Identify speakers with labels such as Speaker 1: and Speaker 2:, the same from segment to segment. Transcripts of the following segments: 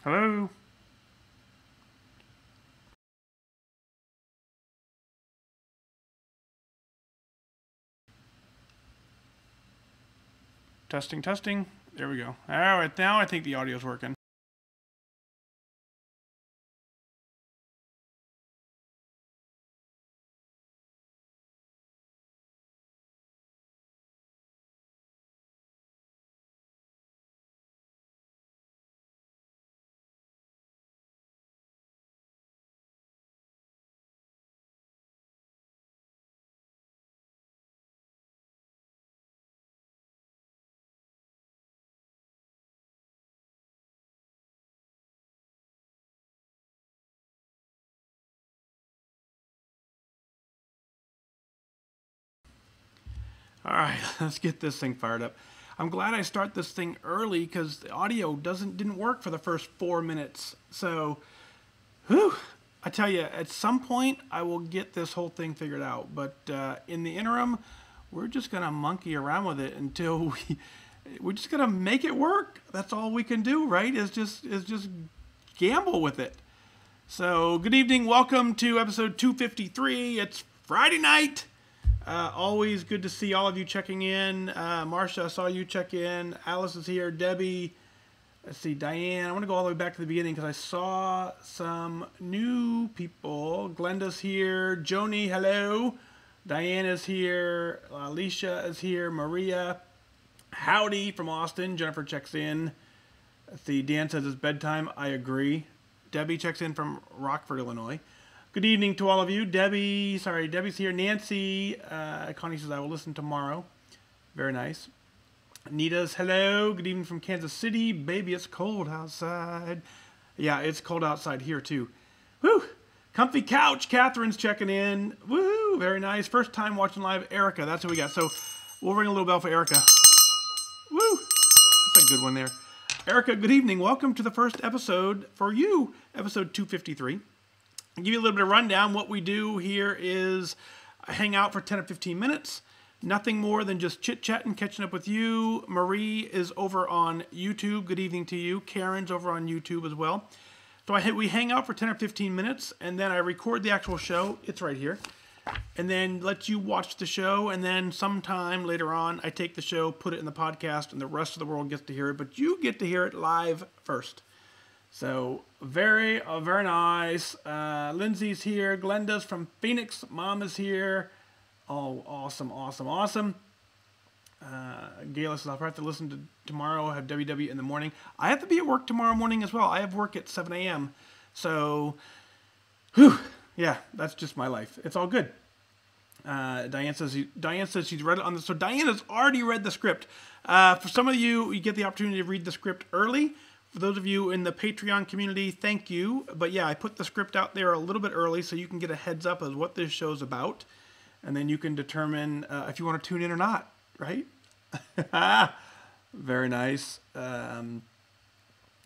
Speaker 1: Hello? Testing, testing. There we go. All right, now I think the audio's working. All right, let's get this thing fired up. I'm glad I start this thing early because the audio didn't work for the first 4 minutes. So, whew, I tell you, at some point I will get this whole thing figured out. But in the interim, we're just gonna monkey around with it until we're just gonna make it work. That's all we can do, right? Is just gamble with it. So, good evening. Welcome to episode 253. It's Friday night. Always good to see all of you checking in. Marcia, I saw you check in. Alice is here. Debbie. Let's see. Diane. I want to go all the way back to the beginning because I saw some new people. Glenda's here. Joni, hello. Diane is here. Alicia is here. Maria. Howdy from Austin. Jennifer checks in. Let's see. Dan says it's bedtime. I agree. Debbie checks in from Rockford, Illinois. Good evening to all of you. Debbie's here. Nancy, Connie says, I will listen tomorrow. Very nice. Nita's, hello. Good evening from Kansas City. Baby, it's cold outside. Yeah, it's cold outside here, too. Woo! Comfy couch. Catherine's checking in. Woo! Very nice. First time watching live. Erica, that's what we got. So we'll ring a little bell for Erica. Woo! That's a good one there. Erica, good evening. Welcome to the first episode for you, episode 253. I'll give you a little bit of rundown. What we do here is hang out for 10 or 15 minutes. Nothing more than just chit-chatting, catching up with you. Marie is over on YouTube. Good evening to you. Karen's over on YouTube as well. So we hang out for 10 or 15 minutes, and then I record the actual show. It's right here. And then let you watch the show, and then sometime later on, I take the show, put it in the podcast, and the rest of the world gets to hear it. But you get to hear it live first. So, very nice. Lindsay's here. Glenda's from Phoenix. Mom is here. Oh, awesome. Gayla says, I'll have to listen to tomorrow. I have WW in the morning. I have to be at work tomorrow morning as well. I have work at 7 a.m. So, whew, yeah, that's just my life. It's all good. Diane says she's read it on the... So, Diane has already read the script. For some of you, you get the opportunity to read the script early. For those of you in the Patreon community, thank you. But yeah, I put the script out there a little bit early so you can get a heads up of what this show's about. And then you can determine if you want to tune in or not, right? Very nice.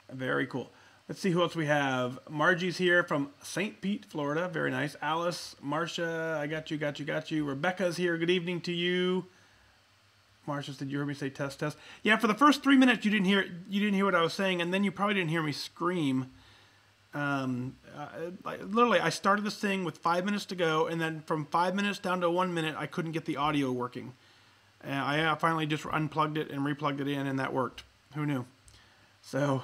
Speaker 1: Very cool. Let's see who else we have. Margie's here from St. Pete, Florida. Very nice. Alice, Marcia, I got you. Rebecca's here. Good evening to you. Marcia said, you heard me say test, test. Yeah, for the first 3 minutes, you didn't hear what I was saying, and then you probably didn't hear me scream. Literally, I started this thing with 5 minutes to go, and then from 5 minutes down to 1 minute, I couldn't get the audio working. And I finally just unplugged it and replugged it in, and that worked. Who knew? So,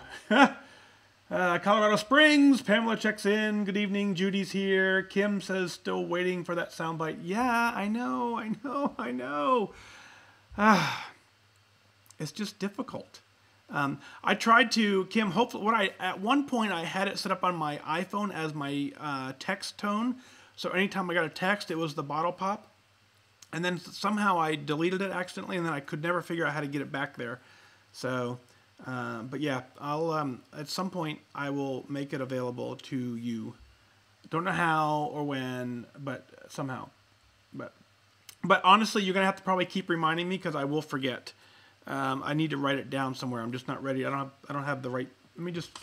Speaker 1: Colorado Springs, Pamela checks in. Good evening, Judy's here. Kim says, still waiting for that soundbite. Yeah, I know. It's just difficult. I tried to, Kim, hopefully, at one point I had it set up on my iPhone as my text tone. So anytime I got a text, it was the bottle pop. And then somehow I deleted it accidentally, and then I could never figure out how to get it back there. So, but yeah, I'll, at some point I will make it available to you. Don't know how or when, but somehow. But honestly, you're gonna have to probably keep reminding me because I will forget. I need to write it down somewhere. I'm just not ready. I don't have the right. Let me just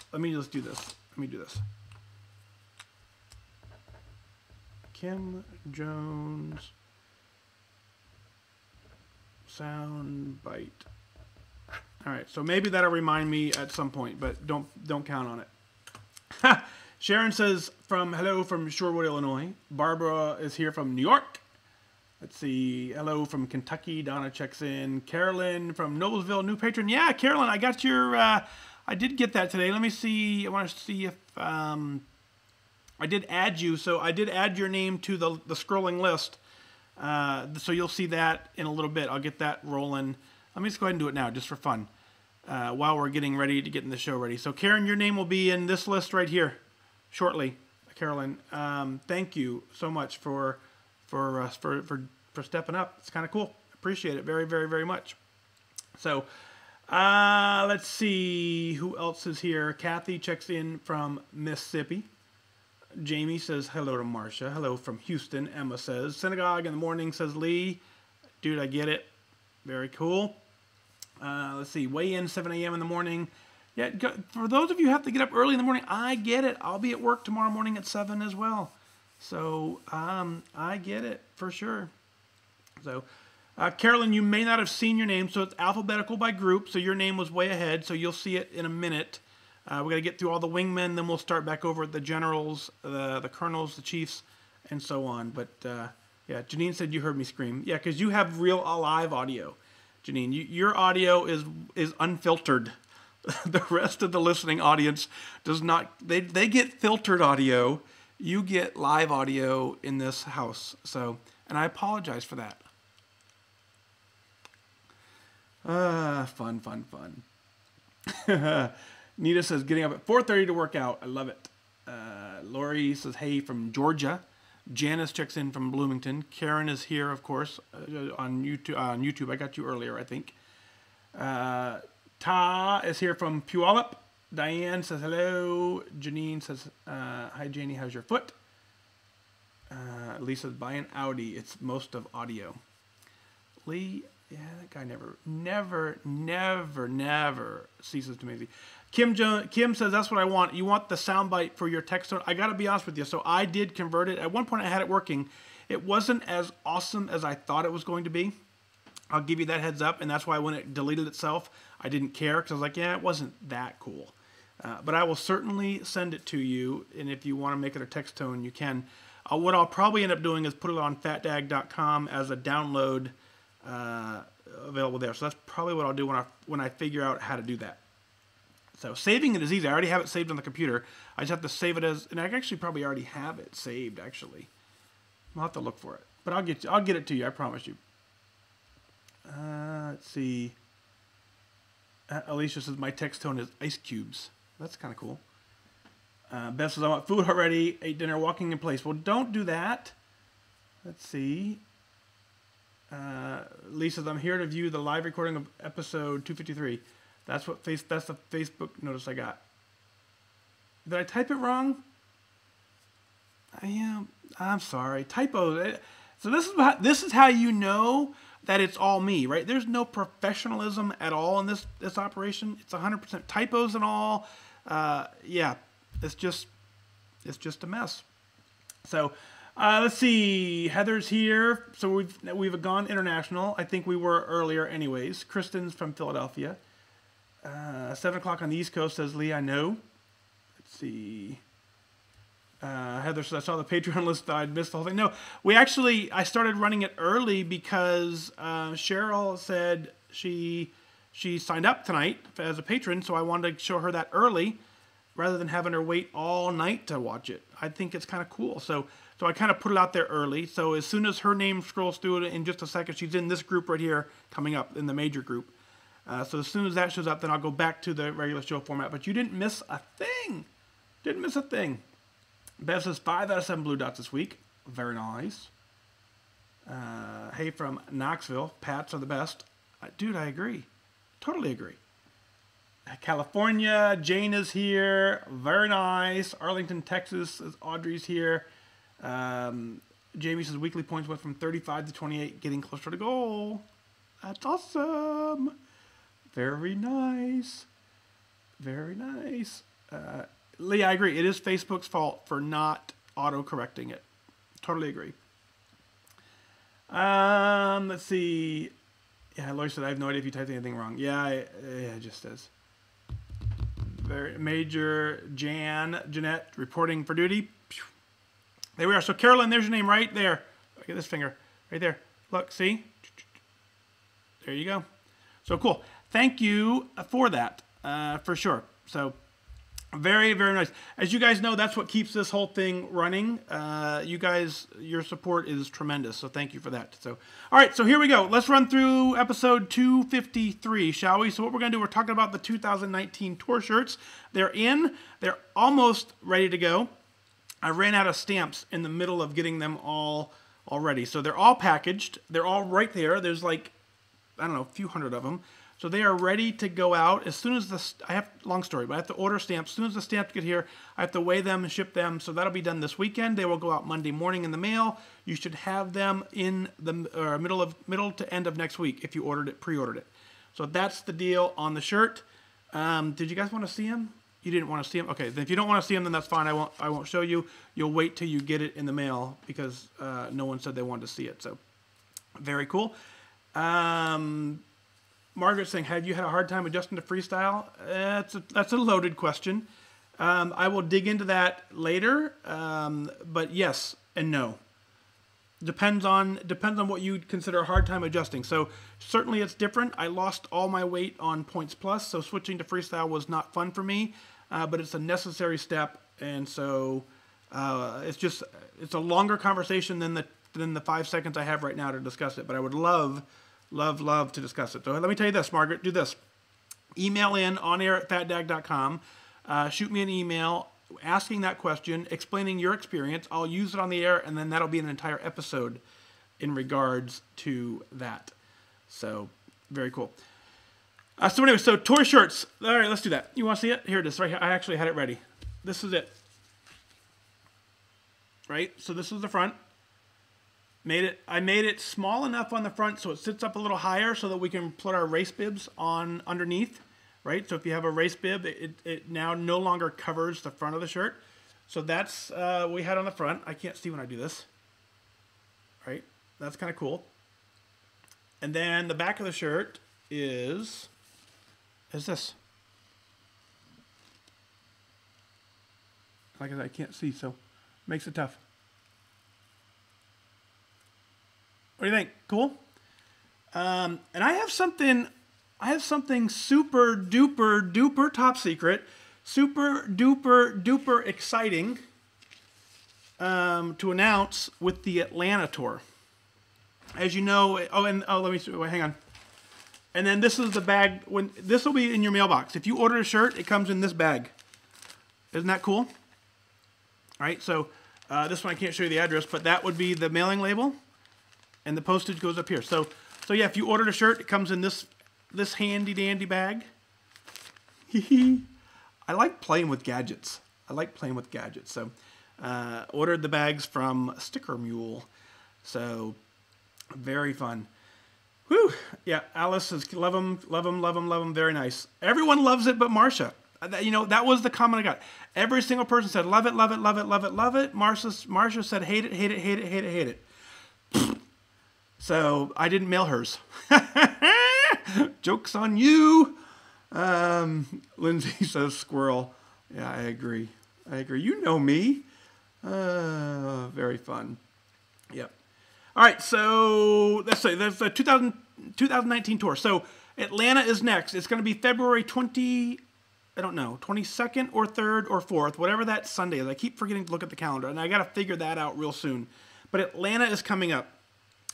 Speaker 1: do this. Let me do this. Kim Jones sound bite. All right, so maybe that'll remind me at some point, but don't count on it. Sharon says hello from Shorewood, Illinois. Barbara is here from New York. Let's see. Hello from Kentucky. Donna checks in. Carolyn from Noblesville, new patron. Yeah, Carolyn, I got your. I did get that today. Let me see. I want to see if I did add you. So I did add your name to the scrolling list. So you'll see that in a little bit. I'll get that rolling. Let me just go ahead and do it now, just for fun, while we're getting ready to get in the show ready. So Karen, your name will be in this list right here shortly. Carolyn, thank you so much for stepping up. It's kind of cool. Appreciate it very, very, very much. So let's see who else is here. Kathy checks in from Mississippi. Jamie says hello to Marcia. Hello from Houston. Emma says synagogue in the morning, says Lee. Dude, I get it. Very cool. Let's see. Weigh in 7 a.m. in the morning. Yeah, for those of you who have to get up early in the morning, I get it. I'll be at work tomorrow morning at 7 as well. So I get it for sure. So Carolyn, you may not have seen your name. So it's alphabetical by group. So your name was way ahead. So you'll see it in a minute. We got to get through all the wingmen, then we'll start back over at the generals, the colonels, the chiefs, and so on. But yeah, Janine said you heard me scream. Yeah, because you have real live audio, Janine. Your audio is unfiltered. The rest of the listening audience does not. They get filtered audio. You get live audio in this house. So, and I apologize for that. Fun. Nita says, getting up at 4:30 to work out. I love it. Lori says, hey, from Georgia. Janice checks in from Bloomington. Karen is here, of course, on YouTube. I got you earlier, I think. Ta is here from Puyallup. Diane says, hello. Janine says, hi, Janie, how's your foot? Lisa's buy an Audi. It's most of audio. Lee, yeah, that guy never ceases to amaze me. Kim says, that's what I want. You want the soundbite for your text tone? I got to be honest with you. So I did convert it. At one point I had it working. It wasn't as awesome as I thought it was going to be. I'll give you that heads up. And that's why when it deleted itself, I didn't care. Because I was like, yeah, it wasn't that cool. But I will certainly send it to you. And if you want to make it a text tone, you can. What I'll probably end up doing is put it on fatdag.com as a download available there. So that's probably what I'll do when I figure out how to do that. So saving it is easy. I already have it saved on the computer. I just have to save it as, and I actually probably already have it saved actually. I'll have to look for it, but I'll get it to you. I promise you. Let's see. Alicia says my text tone is ice cubes. That's kind of cool. Beth says I want food already. Ate dinner, walking in place. Well, don't do that. Let's see. Lisa says I'm here to view the live recording of episode 253. That's the Facebook notice I got. Did I type it wrong? I'm sorry. Typo. So this is how you know that it's all me, right? There's no professionalism at all in this operation. It's 100% typos and all. Yeah, it's just a mess. So let's see. Heather's here. So we've gone international. I think we were earlier, anyways. Kristen's from Philadelphia. 7 o'clock on the East Coast, says Lee, I know. Let's see. Heather says, I saw the Patreon list. I'd missed the whole thing. No, I started running it early because Cheryl said she signed up tonight as a patron, so I wanted to show her that early rather than having her wait all night to watch it. I think it's kind of cool. So I kind of put it out there early. So as soon as her name scrolls through it in just a second, she's in this group right here coming up in the major group. So as soon as that shows up, then I'll go back to the regular show format. But you didn't miss a thing. Didn't miss a thing. Bev says 5 out of 7 blue dots this week. Very nice. Hey, from Knoxville. Pats are the best. Dude, I agree. Totally agree. California. Jane is here. Very nice. Arlington, Texas. Audrey's here. Jamie says weekly points went from 35 to 28, getting closer to goal. That's awesome. Very nice. Very nice. Lee, I agree. It is Facebook's fault for not auto-correcting it. Totally agree. Let's see. Yeah, Lori said, I have no idea if you typed anything wrong. Yeah, it just says. Major Jeanette reporting for duty. There we are. So Carolyn, there's your name right there. Look at this finger right there. Look, see? There you go. So cool. Thank you for that, for sure. So very, very nice. As you guys know, that's what keeps this whole thing running. You guys, your support is tremendous. So thank you for that. So, all right. So here we go. Let's run through episode 253, shall we? So what we're going to do, we're talking about the 2019 tour shirts. They're in. They're almost ready to go. I ran out of stamps in the middle of getting them all already. So they're all packaged. They're all right there. There's like, I don't know, a few hundred of them. So they are ready to go out as soon as I have, long story, but I have to order stamps. As soon as the stamps get here, I have to weigh them and ship them. So that'll be done this weekend. They will go out Monday morning in the mail. You should have them in the middle to end of next week if you pre-ordered it. So that's the deal on the shirt. Did you guys want to see them? You didn't want to see them? Okay, then if you don't want to see them, then that's fine. I won't show you. You'll wait till you get it in the mail because no one said they wanted to see it. So very cool. Margaret's saying, have you had a hard time adjusting to freestyle? That's a loaded question. I will dig into that later, but yes and no. Depends on what you consider a hard time adjusting. So certainly it's different. I lost all my weight on Points Plus, so switching to freestyle was not fun for me, but it's a necessary step, and so it's a longer conversation than the 5 seconds I have right now to discuss it. But I would love to discuss it. So let me tell you this, Margaret, do this. Email in onair@fatdag.com. Shoot me an email asking that question, explaining your experience. I'll use it on the air, and then that'll be an entire episode in regards to that. So very cool. So anyway, so toy shirts. All right, let's do that. You want to see it? Here it is. Right here. I actually had it ready. This is it. Right? So this is the front. I made it small enough on the front so it sits up a little higher so that we can put our race bibs on underneath, right? So if you have a race bib, it now no longer covers the front of the shirt. So that's what we had on the front. I can't see when I do this, right? That's kind of cool. And then the back of the shirt is this. Like I said, I can't see, so makes it tough. What do you think? Cool? And I have something super duper duper top secret, super duper duper exciting to announce with the Atlanta tour. As you know, let me see, wait, hang on. And then this is the bag. This will be in your mailbox. If you order a shirt, it comes in this bag. Isn't that cool? All right, so this one I can't show you the address, but that would be the mailing label. And the postage goes up here. So yeah, if you ordered a shirt, it comes in this handy dandy bag. I like playing with gadgets. So ordered the bags from Sticker Mule. So very fun. Whew. Yeah, Alice says love them. Very nice. Everyone loves it, but Marsha. You know, that was the comment I got. Every single person said love it. Marsha said hate it. So I didn't mail hers. Joke's on you. Lindsay says squirrel. Yeah, I agree. You know me. Very fun. Yep. All right, so let's say there's the 2019 tour. So Atlanta is next. It's going to be February 22nd or 3rd or 4th, whatever that Sunday is. I keep forgetting to look at the calendar, and I got to figure that out real soon. But Atlanta is coming up.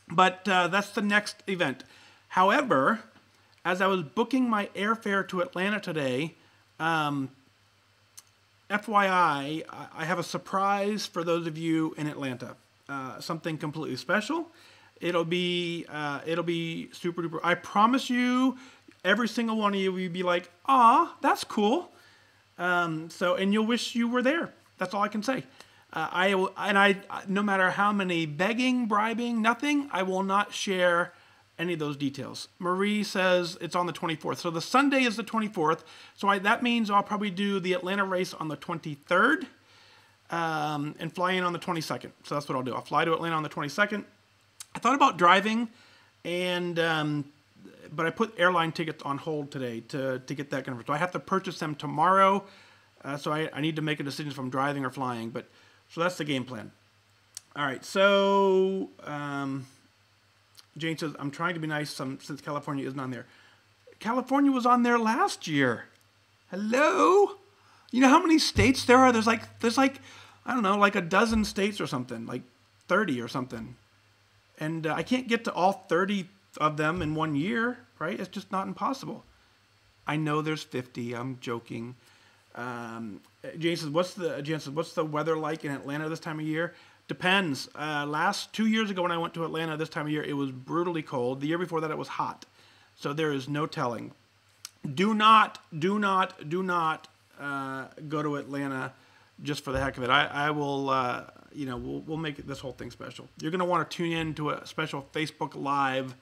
Speaker 1: But that's the next event. However, as I was booking my airfare to Atlanta today, FYI, I have a surprise for those of you in Atlanta. Something completely special. It'll be super duper. I promise you, every single one of you will be like, "Ah, that's cool." And you'll wish you were there. That's all I can say. No matter how many begging, bribing, nothing, I will not share any of those details. Marie says it's on the 24th. So the Sunday is the 24th. So that means I'll probably do the Atlanta race on the 23rd and fly in on the 22nd. So that's what I'll do. I'll fly to Atlanta on the 22nd. I thought about driving and but I put airline tickets on hold today to get that confirmed. So I have to purchase them tomorrow. So I need to make a decision if I'm driving or flying. But so that's the game plan. All right. So Jane says, I'm trying to be nice since California isn't on there. California was on there last year. Hello? You know how many states there are? There's like I don't know, like a dozen states or something, like 30 or something. And I can't get to all 30 of them in 1 year, right? It's just not impossible. I know there's 50. I'm joking. Jan says, what's the weather like in Atlanta this time of year? Depends. 2 years ago when I went to Atlanta this time of year, it was brutally cold. The year before that, it was hot. So there is no telling. Do not go to Atlanta just for the heck of it. I will, we'll make this whole thing special. You're going to want to tune in to a special Facebook Live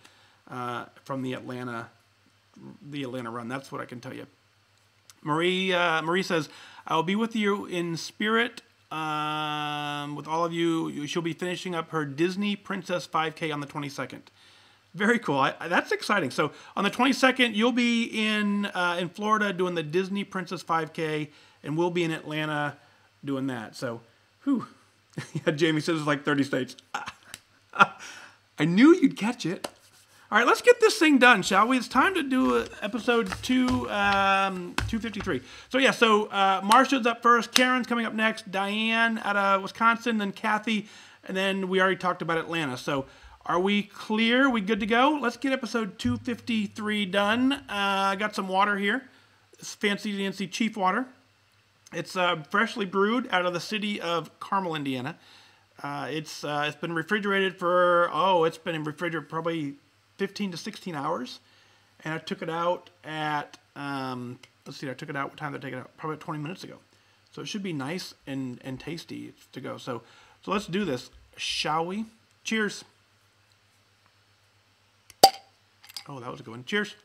Speaker 1: from the Atlanta run. That's what I can tell you. Marie says, I will be with you in spirit with all of you. She'll be finishing up her Disney Princess 5K on the 22nd. Very cool. That's exciting. So on the 22nd, you'll be in Florida doing the Disney Princess 5K, and we'll be in Atlanta doing that. So, whew. Yeah, Jamie says it's like 30 states. I knew you'd catch it. All right, let's get this thing done, shall we? It's time to do episode 253. So yeah, Marsha's up first. Karen's coming up next. Diane out of Wisconsin, then Kathy, and then we already talked about Atlanta. So are we clear? We good to go? Let's get episode 253 done. I got some water here. It's fancy DNC Chief water. It's freshly brewed out of the city of Carmel, Indiana. It's been refrigerated it's been refrigerated probably 15 to 16 hours. And I took it out at, what time did I take it out? Probably 20 minutes ago. So it should be nice and tasty to go. So let's do this, shall we? Cheers. Oh, that was a good one. Cheers.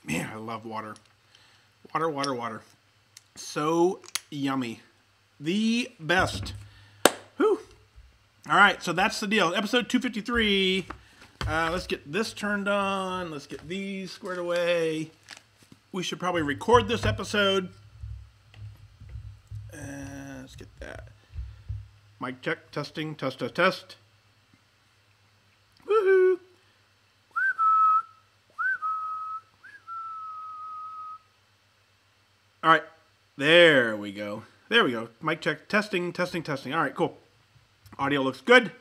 Speaker 1: Man, I love water. Water. So yummy. The best. Whew. All right, so that's the deal. Episode 253. Let's get this turned on. Let's get these squared away. We should probably record this episode. Let's get that. Mic check, testing, test. Woohoo. All right. There we go. Mic check. Testing. All right, cool. Audio looks good.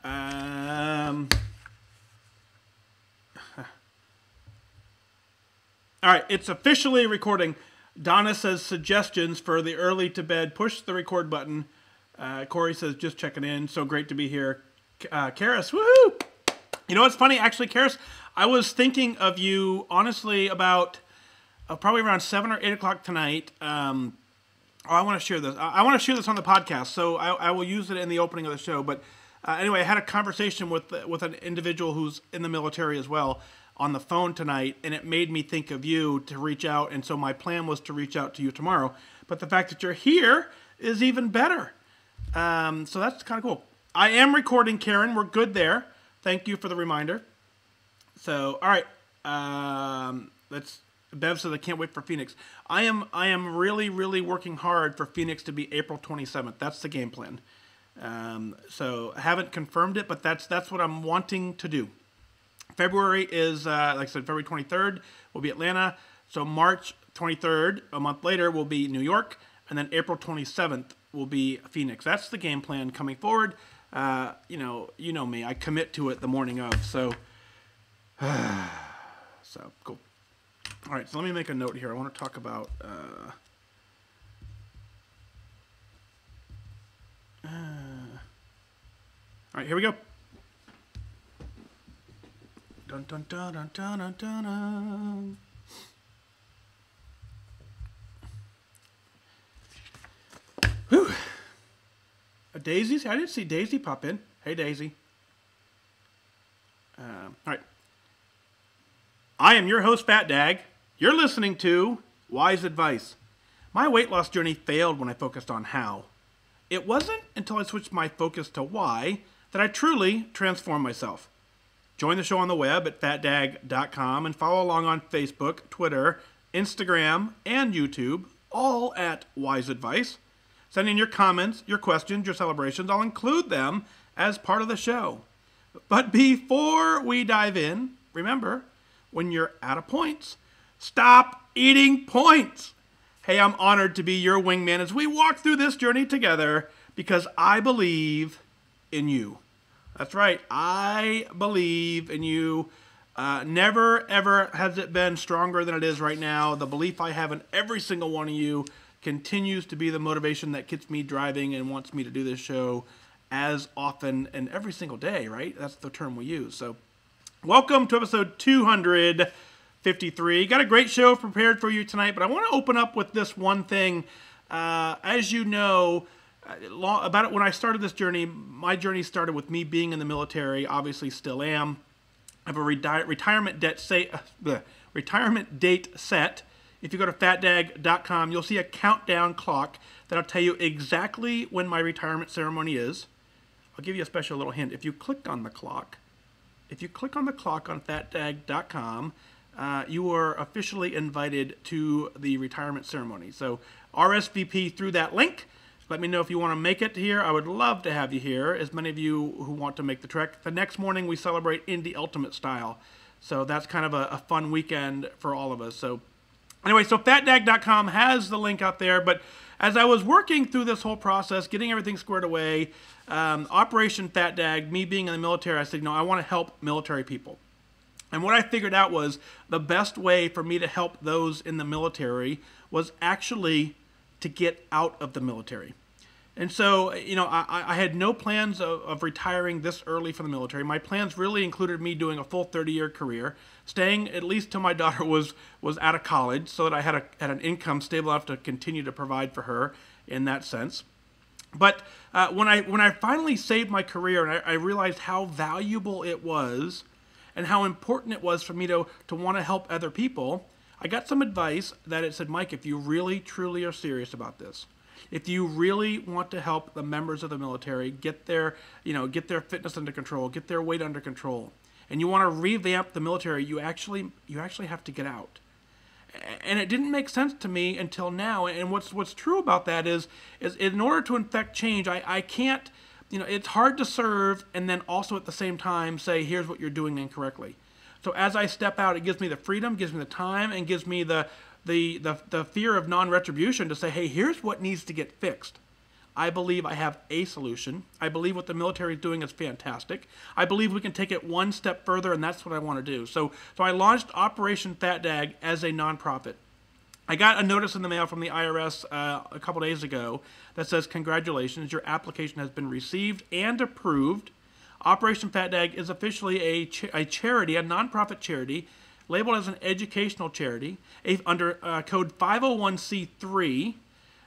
Speaker 1: All right, it's officially recording. Donna says suggestions for the early to bed. Push the record button. Corey says just checking in. So great to be here. Karis, woohoo! You know what's funny? Actually, Karis, I was thinking of you honestly about probably around 7 or 8 o'clock tonight. I want to share this. I want to share this on the podcast, so I will use it in the opening of the show. But anyway, I had a conversation with an individual who's in the military as well on the phone tonight, and it made me think of you to reach out. And so my plan was to reach out to you tomorrow. But the fact that you're here is even better. So that's kind of cool. I am recording, Karen. We're good there. Thank you for the reminder. So, all right. Bev says I can't wait for Phoenix. I am really, really working hard for Phoenix to be April 27th. That's the game plan. So I haven't confirmed it, but that's what I'm wanting to do. February is, like I said, February 23rd will be Atlanta. So March 23rd, a month later, will be New York. And then April 27th will be Phoenix. That's the game plan coming forward. You know me. I commit to it the morning of. So cool. All right, so let me make a note here. I want to talk about all right, here we go. Dun, dun, dun, dun, dun, dun, dun. Daisy's? I didn't see Daisy pop in. Hey, Daisy. All right. I am your host, FatDag. You're listening to WhysAdvice. My weight loss journey failed when I focused on how. It wasn't until I switched my focus to why that I truly transformed myself. Join the show on the web at FatDag.com and follow along on Facebook, Twitter, Instagram, and YouTube, all at WhysAdvice. Send in your comments, your questions, your celebrations. I'll include them as part of the show. But before we dive in, remember, when you're out of points, stop eating points. Hey, I'm honored to be your wingman as we walk through this journey together because I believe in you. That's right, I believe in you. Never, ever has it been stronger than it is right now. The belief I have in every single one of you continues to be the motivation that keeps me driving and wants me to do this show as often and every single day, right? That's the term we use. So welcome to episode 253. Got a great show prepared for you tonight, but I want to open up with this one thing. As you know, about it when I started this journey, my journey started with me being in the military, obviously still am. I have a retirement date set. If you go to FatDag.com, you'll see a countdown clock that'll tell you exactly when my retirement ceremony is. I'll give you a special little hint. If you click on the clock on FatDag.com, you are officially invited to the retirement ceremony. So RSVP through that link. Let me know if you want to make it here. I would love to have you here, as many of you who want to make the trek. The next morning we celebrate Indie Ultimate Style. So that's kind of a fun weekend for all of us. So anyway, so FatDag.com has the link out there. But as I was working through this whole process, getting everything squared away, Operation FatDag, me being in the military, I said, I want to help military people. And what I figured out was the best way for me to help those in the military was actually to get out of the military. And so, I had no plans of retiring this early from the military. My plans really included me doing a full 30-year career, staying at least till my daughter was out of college so that I had an income stable enough to continue to provide for her in that sense. But when I finally saved my career and I realized how valuable it was and how important it was for me to want to help other people, I got some advice that it said, Mike, if you really, truly are serious about this, if you really want to help the members of the military get their fitness under control, get their weight under control, and you want to revamp the military, you actually have to get out. And it didn't make sense to me until now. And what's true about that is in order to effect change, I can't, it's hard to serve and then also at the same time say, here's what you're doing incorrectly. So as I step out, it gives me the freedom, gives me the time, and gives me the fear of non-retribution to say, hey, here's what needs to get fixed. I believe I have a solution. I believe what the military is doing is fantastic. I believe we can take it one step further, and that's what I want to do. So I launched Operation FatDag as a nonprofit. I got a notice in the mail from the IRS a couple days ago that says, congratulations, your application has been received and approved. Operation FatDag is officially a charity, a nonprofit charity, labeled as an educational charity under code 501c3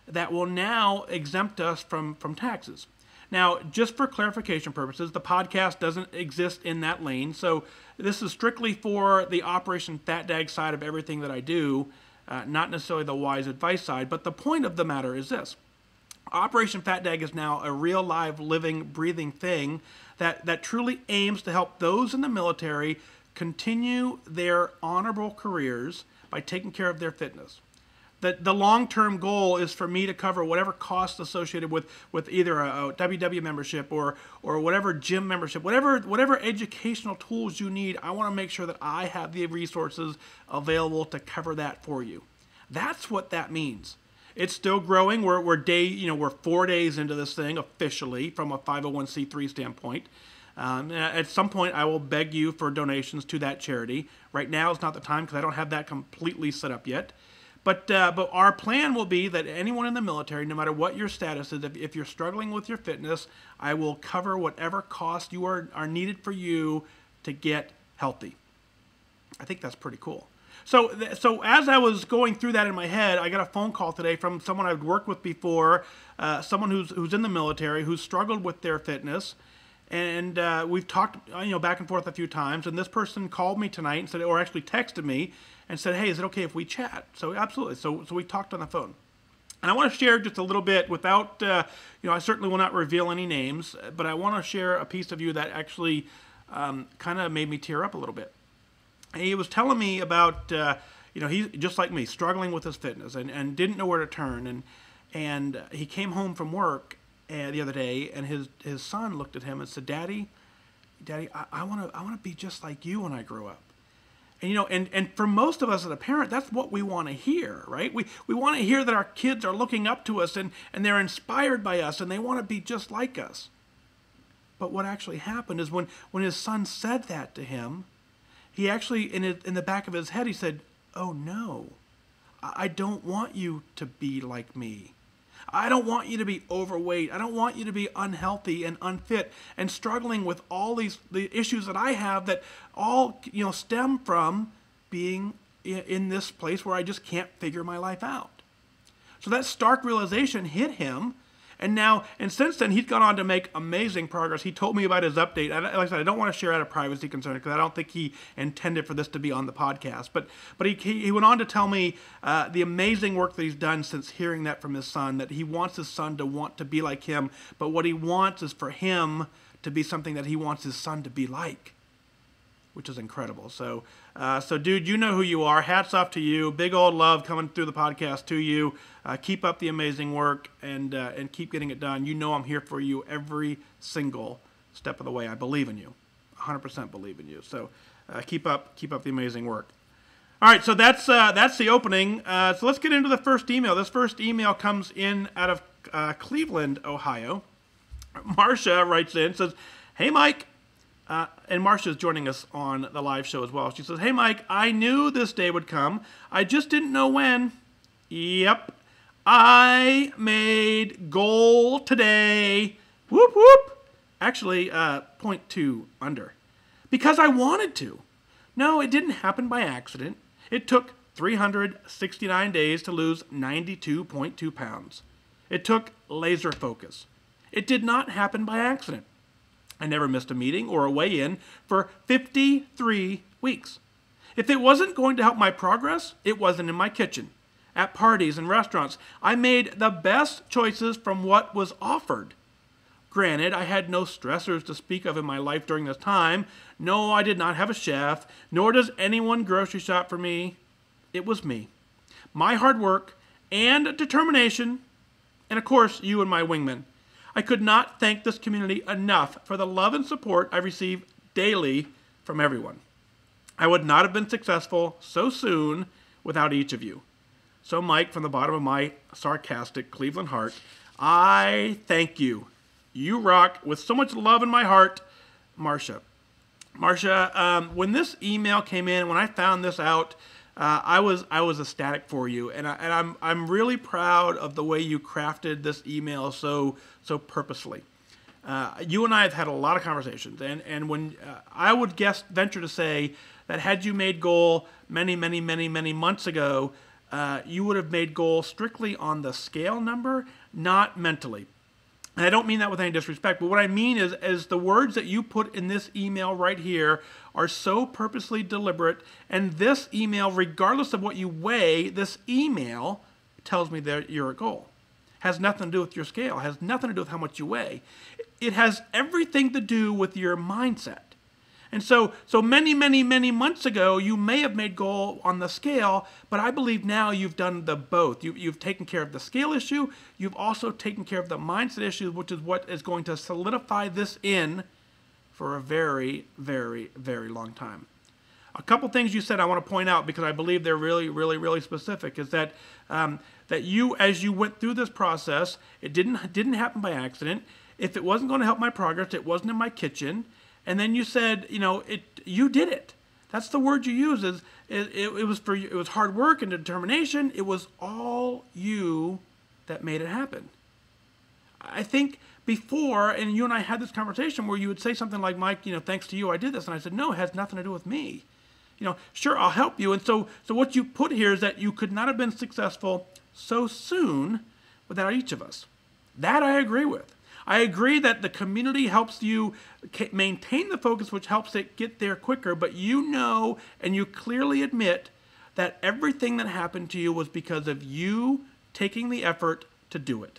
Speaker 1: that will now exempt us from taxes. Now, just for clarification purposes, the podcast doesn't exist in that lane, so this is strictly for the Operation FatDag side of everything that I do, not necessarily the WhysAdvice side, but the point of the matter is this. Operation FatDag is now a real, live, living, breathing thing that truly aims to help those in the military continue their honorable careers by taking care of their fitness. The long-term goal is for me to cover whatever costs associated with either a WW membership or whatever gym membership, whatever educational tools you need. I want to make sure that I have the resources available to cover that for you. That's what that means. It's still growing. We're 4 days into this thing officially from a 501c3 standpoint. At some point, I will beg you for donations to that charity. Right now is not the time because I don't have that completely set up yet. But our plan will be that anyone in the military, no matter what your status is, if you're struggling with your fitness, I will cover whatever costs are needed for you to get healthy. I think that's pretty cool. So as I was going through that in my head, I got a phone call today from someone I've worked with before, someone who's in the military, who's struggled with their fitness, and we've talked, back and forth a few times. And this person called me tonight and said, or actually texted me and said, "Hey, is it okay if we chat?" So absolutely. So we talked on the phone. And I want to share just a little bit without, I certainly will not reveal any names, but I want to share a piece of you that actually kind of made me tear up a little bit. And he was telling me about, he's just like me, struggling with his fitness and didn't know where to turn. And he came home from work the other day, and his son looked at him and said, Daddy, I want to be just like you when I grow up. And and for most of us as a parent, that's what we want to hear, right? We want to hear that our kids are looking up to us and they're inspired by us and they want to be just like us. But what actually happened is when his son said that to him, he actually, in the back of his head, he said, "Oh no, I don't want you to be like me. I don't want you to be overweight. I don't want you to be unhealthy and unfit and struggling with all the issues that I have that all, stem from being in this place where I just can't figure my life out." So that stark realization hit him. And since then, he's gone on to make amazing progress. He told me about his update. Like I said, I don't want to share out of privacy concern because I don't think he intended for this to be on the podcast. But he went on to tell me the amazing work that he's done since hearing that from his son, that he wants his son to want to be like him. But what he wants is for him to be something that he wants his son to be like, which is incredible. So dude, you know who you are. Hats off to you. Big old love coming through the podcast to you. Keep up the amazing work and keep getting it done. You know I'm here for you every single step of the way. I believe in you. 100% believe in you. So keep up the amazing work. All right, so that's the opening. So let's get into the first email. This first email comes in out of Cleveland, Ohio. Marcia writes in, says, "Hey, Mike." And Marcia's joining us on the live show as well. She says, "Hey, Mike, I knew this day would come. I just didn't know when." Yep. I made goal today. Whoop, whoop. Actually, 0.2 under. Because I wanted to. No, it didn't happen by accident. It took 369 days to lose 92.2 pounds. It took laser focus. It did not happen by accident. I never missed a meeting or a weigh-in for 53 weeks. If it wasn't going to help my progress, it wasn't in my kitchen. At parties and restaurants, I made the best choices from what was offered. Granted, I had no stressors to speak of in my life during this time. No, I did not have a chef, nor does anyone grocery shop for me. It was me, my hard work and determination, and of course, you and my wingman. I could not thank this community enough for the love and support I receive daily from everyone. I would not have been successful so soon without each of you. So, Mike, from the bottom of my sarcastic Cleveland heart, I thank you. You rock with so much love in my heart, Marcia. Marcia, when this email came in, when I found this out, I was ecstatic for you, and I'm really proud of the way you crafted this email so purposefully. You and I have had a lot of conversations, and when I would venture to say that had you made goal many months ago, you would have made goal strictly on the scale number, not mentally. And I don't mean that with any disrespect, but what I mean is the words that you put in this email right here are so purposely deliberate, and this email, regardless of what you weigh, this email tells me that you're a goal. Has nothing to do with your scale, has nothing to do with how much you weigh. It has everything to do with your mindset. And so many months ago, you may have made goal on the scale, but I believe now you've done the both. You've taken care of the scale issue. You've also taken care of the mindset issue, which is what is going to solidify this in for a very, very, very long time. A couple things you said I want to point out because I believe they're really, really, really specific is that that you, as you went through this process, it didn't happen by accident. If it wasn't going to help my progress, it wasn't in my kitchen. And then you said, you did it. That's the word you use. It was hard work and determination. It was all you that made it happen. I think before, and you and I had this conversation where you would say something like, Mike, thanks to you, I did this. And I said, no, it has nothing to do with me. sure, I'll help you. And so what you put here is that you could not have been successful so soon without each of us. That I agree with. I agree that the community helps you maintain the focus, which helps it get there quicker, but you know and you clearly admit that everything that happened to you was because of you taking the effort to do it.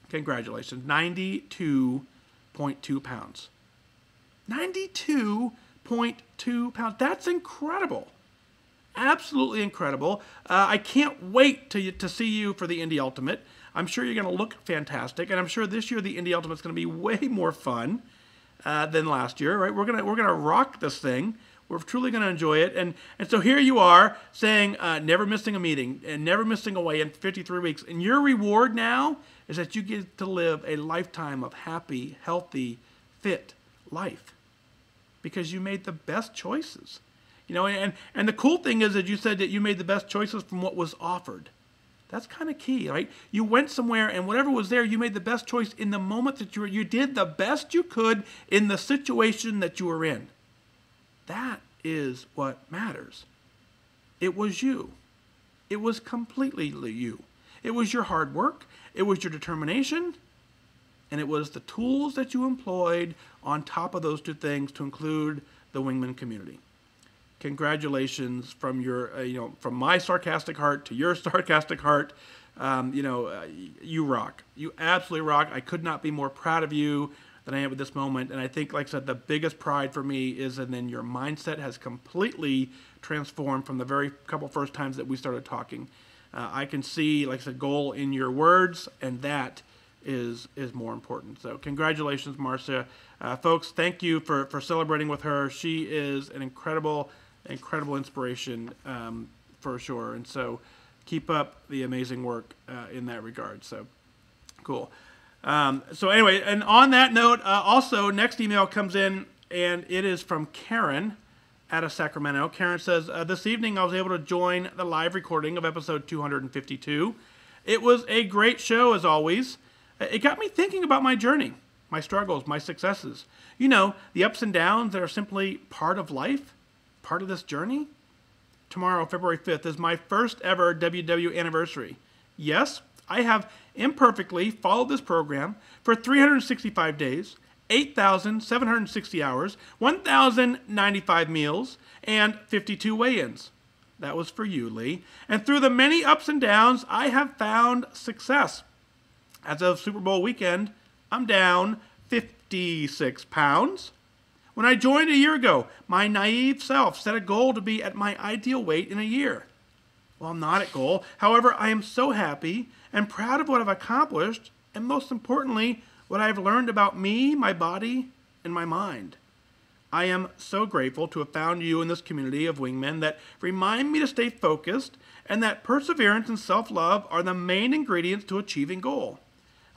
Speaker 1: Congratulations, 92.2 pounds. 92.2 pounds. That's incredible. Absolutely incredible. I can't wait to see you for the Indy Ultimate. I'm sure you're going to look fantastic, and I'm sure this year the Indy Ultimate is going to be way more fun than last year. Right? We're gonna rock this thing. We're truly going to enjoy it. And so here you are saying never missing a meeting and never missing away in 53 weeks. And your reward now is that you get to live a lifetime of happy, healthy, fit life because you made the best choices. And the cool thing is that you said that you made the best choices from what was offered. That's kind of key, right? You went somewhere and whatever was there, you made the best choice in the moment that you did the best you could in the situation that you were in. That is what matters. It was you. It was completely you. It was your hard work. It was your determination. And it was the tools that you employed on top of those two things to include the Wingman community. Congratulations from your, from my sarcastic heart to your sarcastic heart. You rock. You absolutely rock. I could not be more proud of you than I am at this moment. And I think, like I said, the biggest pride for me is that then your mindset has completely transformed from the very couple first times that we started talking. I can see, like I said, goal in your words, and that is more important. So congratulations, Marcia. Folks, thank you for celebrating with her. She is an incredible inspiration for sure. And so keep up the amazing work in that regard. So cool. So anyway, and on that note, also next email comes in, and it is from Karen out of Sacramento. Karen says, this evening I was able to join the live recording of episode 252. It was a great show as always. It got me thinking about my journey, my struggles, my successes. The ups and downs that are simply part of life, part of this journey. Tomorrow, February 5th, is my first ever WW anniversary. Yes, I have imperfectly followed this program for 365 days, 8,760 hours, 1,095 meals, and 52 weigh-ins. That was for you, Lee. And through the many ups and downs, I have found success. As of Super Bowl weekend, I'm down 56 pounds. When I joined a year ago, my naive self set a goal to be at my ideal weight in a year. Well, I'm not at goal. However, I am so happy and proud of what I've accomplished, and most importantly, what I've learned about me, my body, and my mind. I am so grateful to have found you in this community of wingmen that remind me to stay focused and that perseverance and self-love are the main ingredients to achieving goal.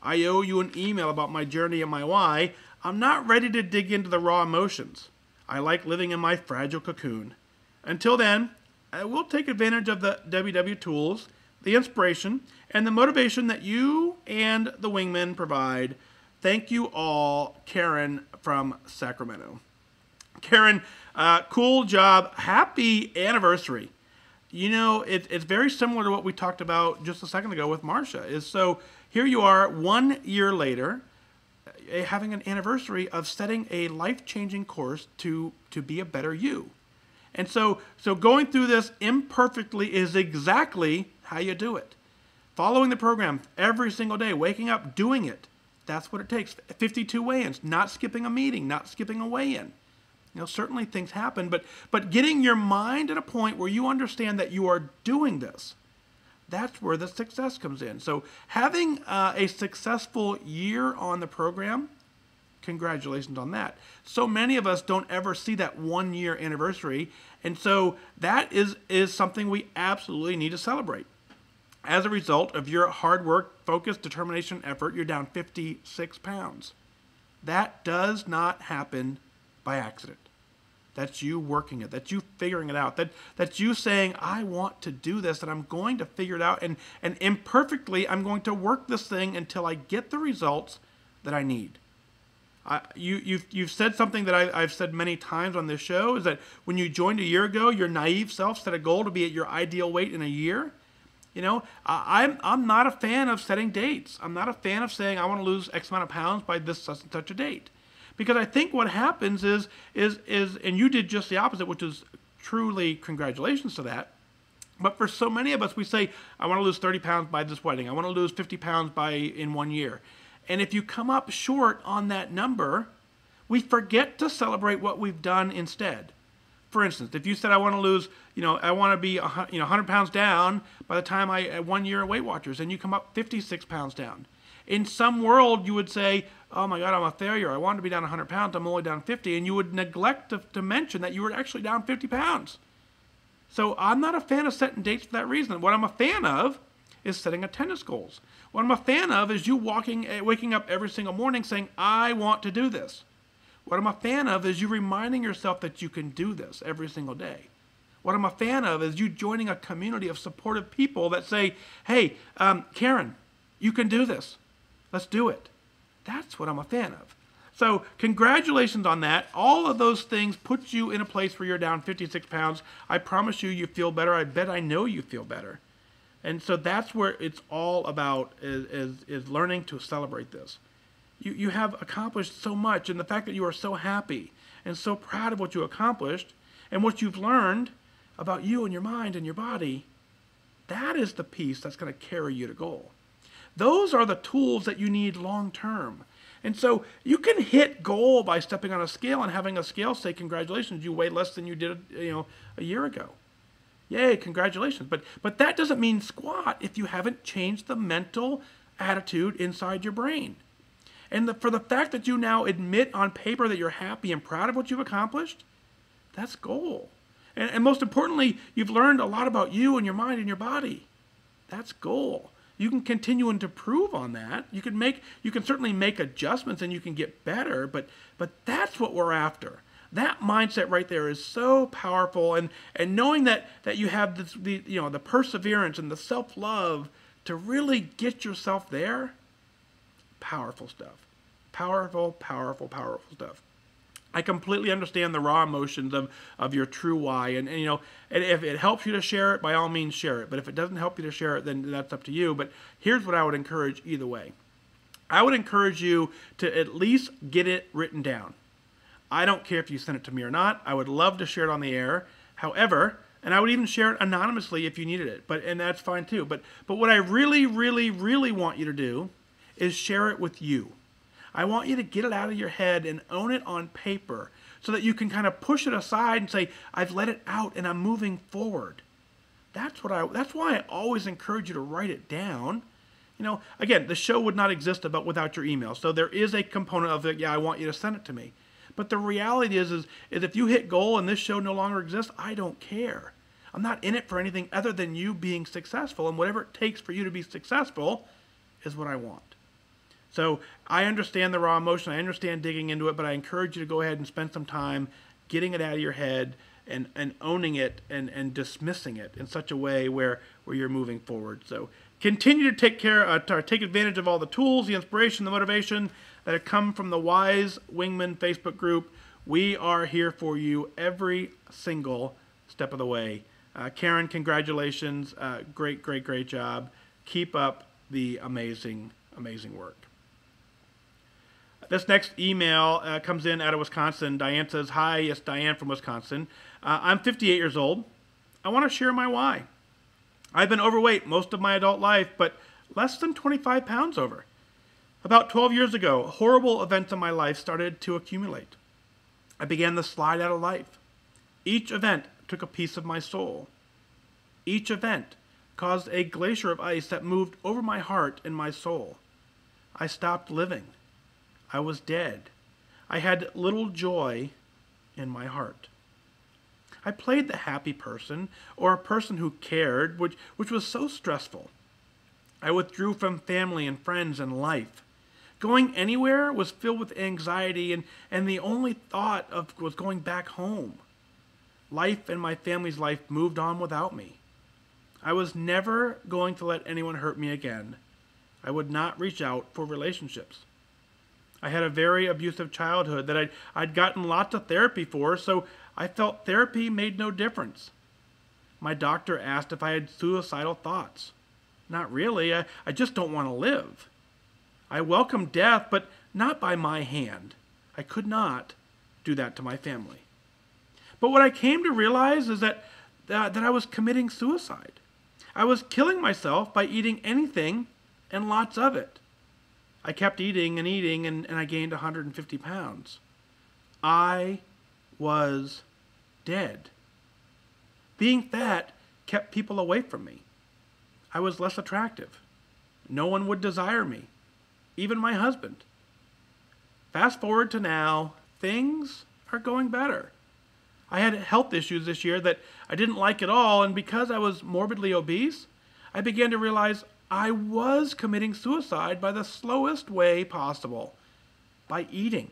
Speaker 1: I owe you an email about my journey and my why. I'm not ready to dig into the raw emotions. I like living in my fragile cocoon. Until then, I will take advantage of the WW tools, the inspiration, and the motivation that you and the wingmen provide. Thank you all, Karen from Sacramento. Karen, cool job. Happy anniversary. It's very similar to what we talked about just a second ago with Marcia. So here you are 1 year later, having an anniversary of setting a life-changing course to be a better you. And so going through this imperfectly is exactly how you do it. Following the program every single day, waking up, doing it. That's what it takes. 52 weigh-ins, not skipping a meeting, not skipping a weigh-in. Certainly things happen, but getting your mind at a point where you understand that you are doing this, that's where the success comes in. So having a successful year on the program, congratulations on that. So many of us don't ever see that 1 year anniversary, and so that is something we absolutely need to celebrate. As a result of your hard work, focus, determination, effort, you're down 56 pounds. That does not happen by accident. That's you working it. That's you figuring it out. That's you saying, I want to do this, and I'm going to figure it out, and imperfectly, I'm going to work this thing until I get the results that I need. You've said something that I've said many times on this show, is that when you joined a year ago, your naive self set a goal to be at your ideal weight in a year. You know, I'm not a fan of setting dates. I'm not a fan of saying I want to lose X amount of pounds by this such and such a date, because I think what happens is and you did just the opposite, which is truly congratulations to that. But for so many of us, we say, I want to lose 30 pounds by this wedding. I want to lose 50 pounds in 1 year. And if you come up short on that number, we forget to celebrate what we've done instead. For instance, if you said, I want to lose, I want to be 100 pounds down by the time I 1 year at Weight Watchers, and you come up 56 pounds down. In some world, you would say, oh my God, I'm a failure. I wanted to be down 100 pounds. I'm only down 50. And you would neglect to mention that you were actually down 50 pounds. So I'm not a fan of setting dates for that reason. What I'm a fan of is setting attendance goals. What I'm a fan of is you waking up every single morning saying, I want to do this. What I'm a fan of is you reminding yourself that you can do this every single day. What I'm a fan of is you joining a community of supportive people that say, hey, Karen, you can do this. Let's do it. That's what I'm a fan of. So congratulations on that. All of those things put you in a place where you're down 56 pounds. I promise you feel better. I know you feel better. And so that's where it's all about, is learning to celebrate this. You have accomplished so much, and the fact that you are so happy and so proud of what you accomplished and what you've learned about you and your mind and your body, that is the piece that's going to carry you to goal. Those are the tools that you need long term. And so you can hit goal by stepping on a scale and having a scale say, congratulations, you weigh less than you did a year ago. Yay, congratulations. But that doesn't mean squat if you haven't changed the mental attitude inside your brain. And for the fact that you now admit on paper that you're happy and proud of what you've accomplished, that's goal. And most importantly, you've learned a lot about you and your mind and your body. That's goal. You can continue and improve on that. You can certainly make adjustments and you can get better, but that's what we're after. That mindset right there is so powerful, and knowing that you have the perseverance and the self-love to really get yourself there, powerful stuff. Powerful, powerful, powerful stuff. I completely understand the raw emotions of your true why, and if it helps you to share it, by all means share it. But if it doesn't help you to share it, then that's up to you. But here's what I would encourage either way. I would encourage you to at least get it written down. I don't care if you send it to me or not. I would love to share it on the air. However, and I would even share it anonymously if you needed it, and that's fine too. But what I really, really, really want you to do is share it with you. I want you to get it out of your head and own it on paper so that you can kind of push it aside and say, I've let it out and I'm moving forward. That's why I always encourage you to write it down. Again, the show would not exist without your email. So there is a component of it, I want you to send it to me. But the reality is if you hit goal and this show no longer exists, I don't care. I'm not in it for anything other than you being successful, and whatever it takes for you to be successful is what I want. So I understand the raw emotion, I understand digging into it, but I encourage you to go ahead and spend some time getting it out of your head and owning it and dismissing it in such a way where you're moving forward. So continue to take advantage of all the tools, the inspiration, the motivation that come from the WhysWingman Facebook group. We are here for you every single step of the way. Karen, congratulations. Great, great, great job. Keep up the amazing, amazing work. This next email comes in out of Wisconsin. Diane says, hi, yes, Diane from Wisconsin. I'm 58 years old. I want to share my why. I've been overweight most of my adult life, but less than 25 pounds over. About 12 years ago, horrible events in my life started to accumulate. I began the slide out of life. Each event took a piece of my soul. Each event caused a glacier of ice that moved over my heart and my soul. I stopped living. I was dead. I had little joy in my heart. I played the happy person, or a person who cared, which was so stressful. I withdrew from family and friends and life. Going anywhere was filled with anxiety, and the only thought was going back home. Life and my family's life moved on without me. I was never going to let anyone hurt me again. I would not reach out for relationships. I had a very abusive childhood that I'd gotten lots of therapy for, so I felt therapy made no difference. My doctor asked if I had suicidal thoughts. Not really. I just don't want to live. I welcome death, but not by my hand. I could not do that to my family. But what I came to realize is that I was committing suicide. I was killing myself by eating anything and lots of it. I kept eating and eating, and I gained 150 pounds. I was dead. Being fat kept people away from me. I was less attractive. No one would desire me, even my husband. Fast forward to now, things are going better. I had health issues this year that I didn't like at all, and because I was morbidly obese, I began to realize I was committing suicide by the slowest way possible, by eating.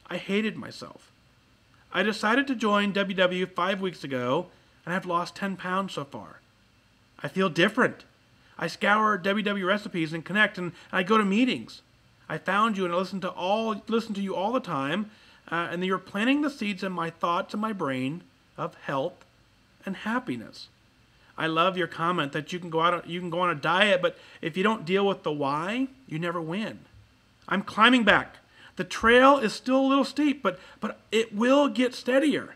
Speaker 1: I hated myself. I decided to join WW 5 weeks ago, and I've lost 10 pounds so far. I feel different. I scour WW recipes and connect, and I go to meetings. I found you and I listen to you all the time, and you're planting the seeds in my thoughts and my brain of health and happiness. I love your comment that you can go on a diet, but if you don't deal with the why, you never win. I'm climbing back. The trail is still a little steep, but it will get steadier.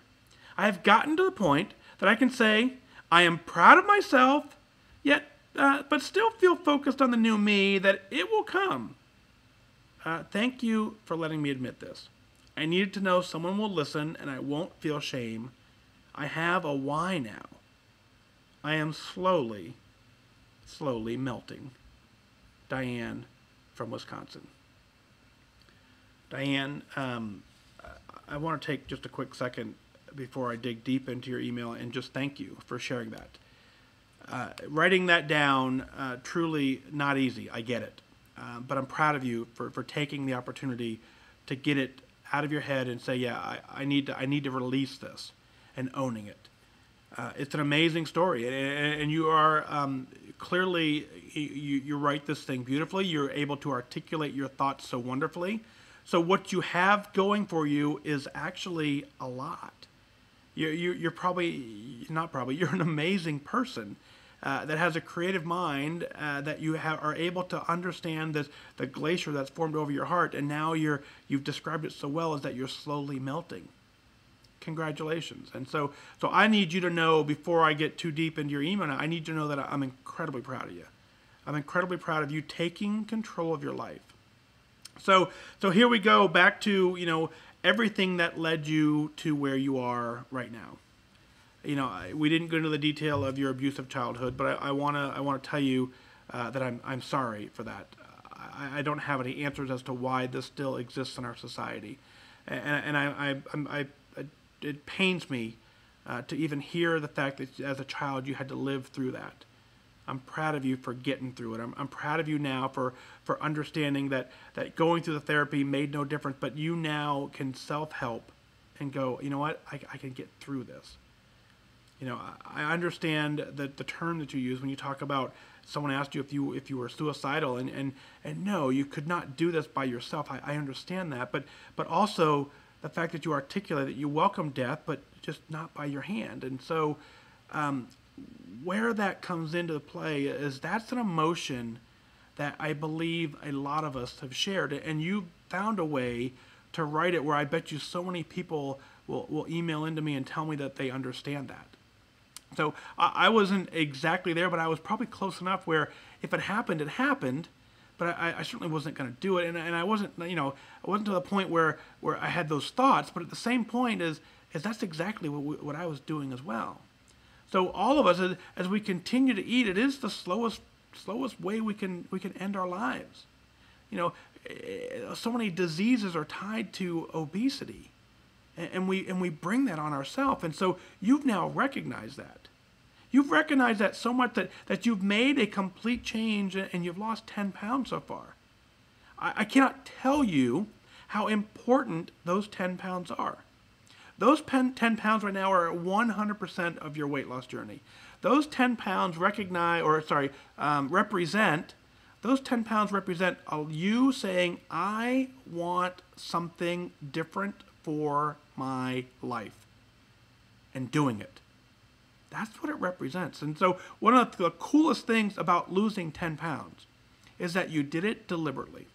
Speaker 1: I have gotten to the point that I can say I am proud of myself, but still feel focused on the new me, that it will come. Thank you for letting me admit this. I needed to know someone will listen and I won't feel shame. I have a why now. I am slowly melting. Diane from Wisconsin. Diane, I want to take just a quick second before I dig deep into your email and just thank you for sharing that. Writing that down, truly not easy. I get it. But I'm proud of you for taking the opportunity to get it out of your head and say, yeah, I need to release this, and owning it. It's an amazing story, and you are clearly, you write this thing beautifully. You're able to articulate your thoughts so wonderfully. So what you have going for you is actually a lot. You're probably, not probably, you're an amazing person that has a creative mind, that you are able to understand the glacier that's formed over your heart, and now you've described it so well, is that you're slowly melting. Congratulations. And so I need you to know, before I get too deep into your email, I need you to know that I'm incredibly proud of you. I'm incredibly proud of you taking control of your life. So here we go, back to, everything that led you to where you are right now. We didn't go into the detail of your abusive childhood, but I want to tell you that I'm sorry for that. I don't have any answers as to why this still exists in our society, and it pains me to even hear the fact that as a child you had to live through that. I'm proud of you for getting through it. I'm proud of you now for understanding that going through the therapy made no difference, but you now can self-help and go, you know what, I can get through this. I understand the term that you use when you talk about someone asked you if you were suicidal, and no, you could not do this by yourself. I understand that, but also the fact that you articulate that you welcome death, but just not by your hand. And so where that comes into play is that's an emotion that I believe a lot of us have shared, and you found a way to write it where I bet you so many people will email into me and tell me that they understand that. So I wasn't exactly there, but I was probably close enough where if it happened, it happened. But I certainly wasn't going to do it, and I wasn't, I wasn't to the point where I had those thoughts. But at the same point is that's exactly what I was doing as well. So all of us, as we continue to eat, it is the slowest way we can end our lives. So many diseases are tied to obesity, and we bring that on ourselves. And so you've now recognized that. You've recognized that so much that you've made a complete change, and you've lost 10 pounds so far. I cannot tell you how important those 10 pounds are. Those 10 pounds right now are at 100% of your weight loss journey. Those 10 pounds represent Those 10 pounds represent you saying, I want something different for my life, and doing it. That's what it represents. And so one of the coolest things about losing 10 pounds is that you did it deliberately.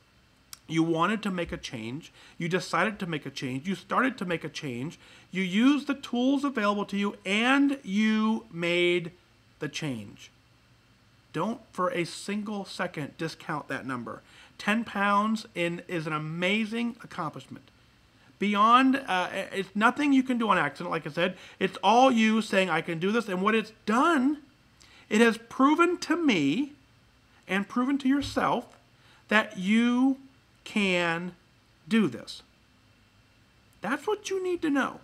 Speaker 1: You wanted to make a change. You decided to make a change. You started to make a change. You used the tools available to you, and you made the change. Don't for a single second discount that number. 10 pounds is an amazing accomplishment. Beyond, it's nothing you can do on accident, like I said. It's all you saying, I can do this. And what it's done, it has proven to me and proven to yourself that you can do this. That's what you need to know.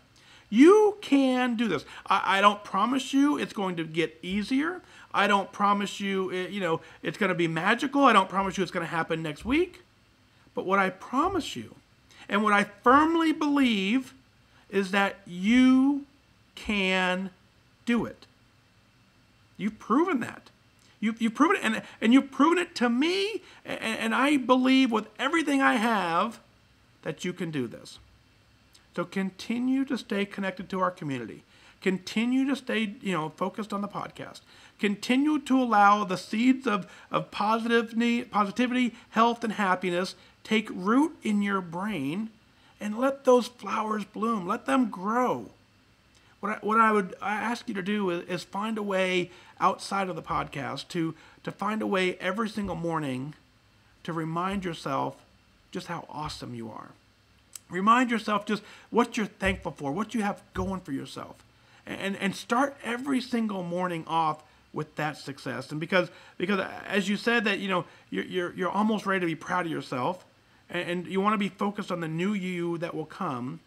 Speaker 1: You can do this. I don't promise you it's going to get easier. I don't promise you, it's going to be magical. I don't promise you it's going to happen next week. But what I promise you, and what I firmly believe, is that you can do it. You've proven that. You've proven it, and you've proven it to me, and I believe with everything I have that you can do this. So continue to stay connected to our community. Continue to stay, focused on the podcast. Continue to allow the seeds of positivity, health, and happiness take root in your brain, and let those flowers bloom. Let them grow. What I would ask you to do is find a way outside of the podcast to find a way every single morning to remind yourself just how awesome you are. Remind yourself just what you're thankful for, what you have going for yourself. And start every single morning off with that success. And because as you said that, you're almost ready to be proud of yourself, and you want to be focused on the new you that will come.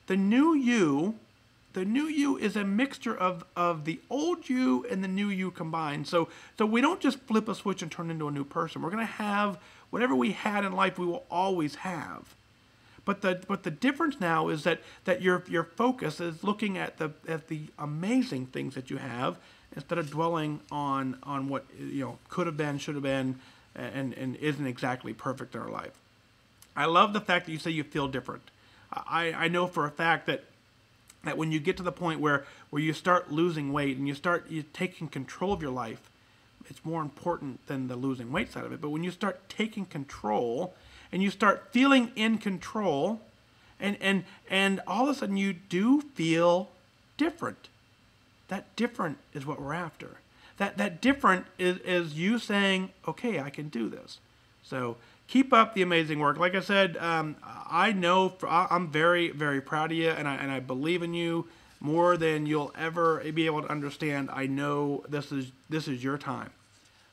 Speaker 1: The new you is a mixture of the old you and the new you combined. So we don't just flip a switch and turn into a new person. We're going to have whatever we had in life, we will always have. But the difference now is that your focus is looking at the amazing things that you have, instead of dwelling on what could have been, should have been, and isn't exactly perfect in our life. I love the fact that you say you feel different. I know for a fact that when you get to the point where you start losing weight and you taking control of your life, it's more important than the losing weight side of it. But when you start taking control and you start feeling in control, and all of a sudden you do feel different. That different is what we're after. That different is you saying, okay, I can do this. So keep up the amazing work. Like I said, I know I'm very, very proud of you, and I believe in you more than you'll ever be able to understand. I know this is your time.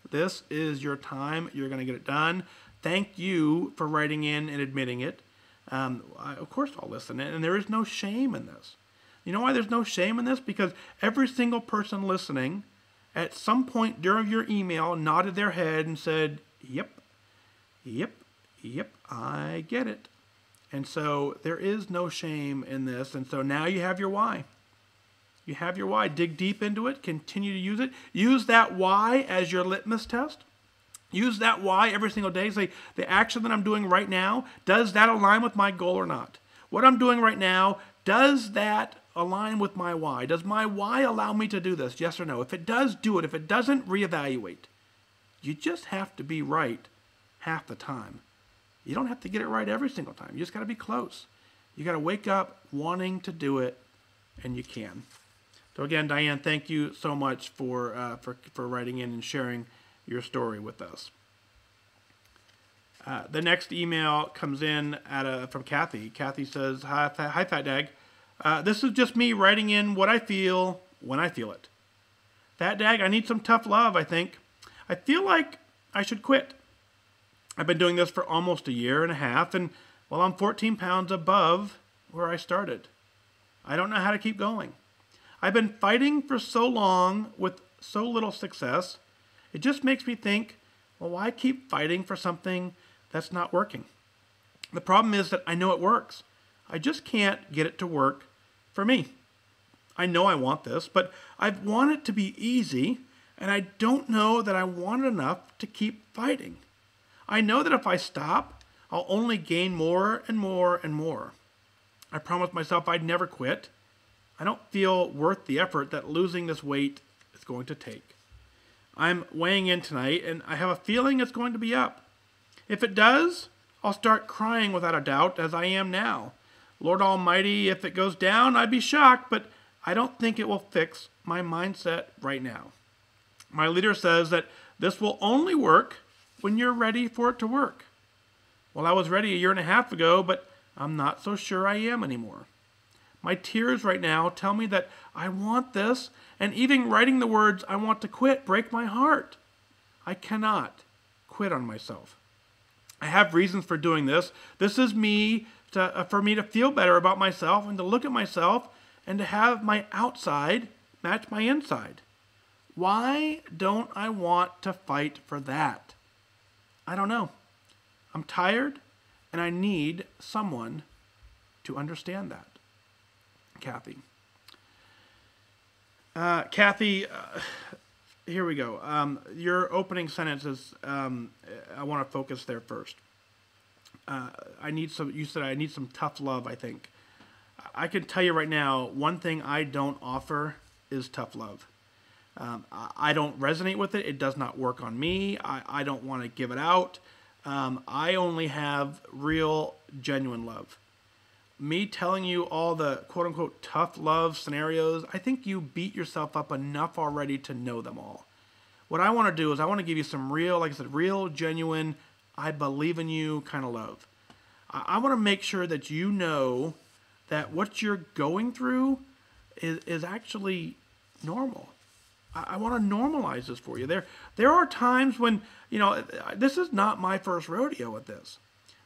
Speaker 1: This is your time. You're going to get it done. Thank you for writing in and admitting it. Of course I'll listen, and there is no shame in this. You know why there's no shame in this? Because every single person listening at some point during your email nodded their head and said, yep, I get it. And so there is no shame in this. And so now you have your why. You have your why. Dig deep into it. Continue to use it. Use that why as your litmus test. Use that why every single day. Say, the action that I'm doing right now, does that align with my goal or not? What I'm doing right now, does that align with my why? Does my why allow me to do this? Yes or no? If it does, do it. If it doesn't, reevaluate. You just have to be right half the time. You don't have to get it right every single time. You just got to be close. You got to wake up wanting to do it, and you can. So again, Diane, thank you so much for writing in and sharing your story with us. The next email comes in from Kathy. Kathy says, Hi FatDag. This is just me writing in what I feel when I feel it. FatDag, I need some tough love, I think. I feel like I should quit. I've been doing this for almost 1.5 years, and I'm 14 pounds above where I started. I don't know how to keep going. I've been fighting for so long with so little success. It just makes me think, well, why keep fighting for something that's not working? The problem is that I know it works. I just can't get it to work for me. I know I want this, but I want it to be easy, and I don't know that I want it enough to keep fighting. I know that if I stop, I'll only gain more and more and more. I promised myself I'd never quit. I don't feel worth the effort that losing this weight is going to take. I'm weighing in tonight, and I have a feeling it's going to be up. If it does, I'll start crying without a doubt, as I am now. Lord Almighty, if it goes down, I'd be shocked, but I don't think it will fix my mindset right now. My leader says that this will only work when you're ready for it to work. Well, I was ready a year and a half ago, but I'm not so sure I am anymore. My tears right now tell me that I want this, and even writing the words I want to quit break my heart. I cannot quit on myself. I have reasons for doing this. This is for me to feel better about myself and to look at myself and to have my outside match my inside. Why don't I want to fight for that? I don't know. I'm tired, and I need someone to understand that. Kathy. Kathy, here we go. Your opening sentence is, I want to focus there first. You said I need some tough love, I think. I can tell you right now, one thing I don't offer is tough love. I don't resonate with it. It does not work on me. I don't want to give it out. I only have real, genuine love. Me telling you all the quote-unquote tough love scenarios, I think you beat yourself up enough already to know them all. What I want to do is I want to give you some real, like I said, real, genuine, I believe in you kind of love. I want to make sure that you know that what you're going through is actually normal. I want to normalize this for you. There are times when, this is not my first rodeo with this,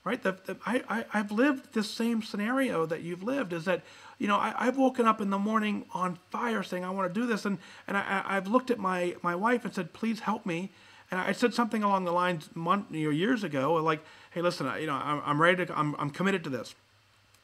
Speaker 1: right? I've lived this same scenario that you've lived, is that, I've woken up in the morning on fire saying, I want to do this. And I've looked at my wife and said, please help me. And I said something along the lines years ago, like, hey, listen, I'm ready to, I'm committed to this.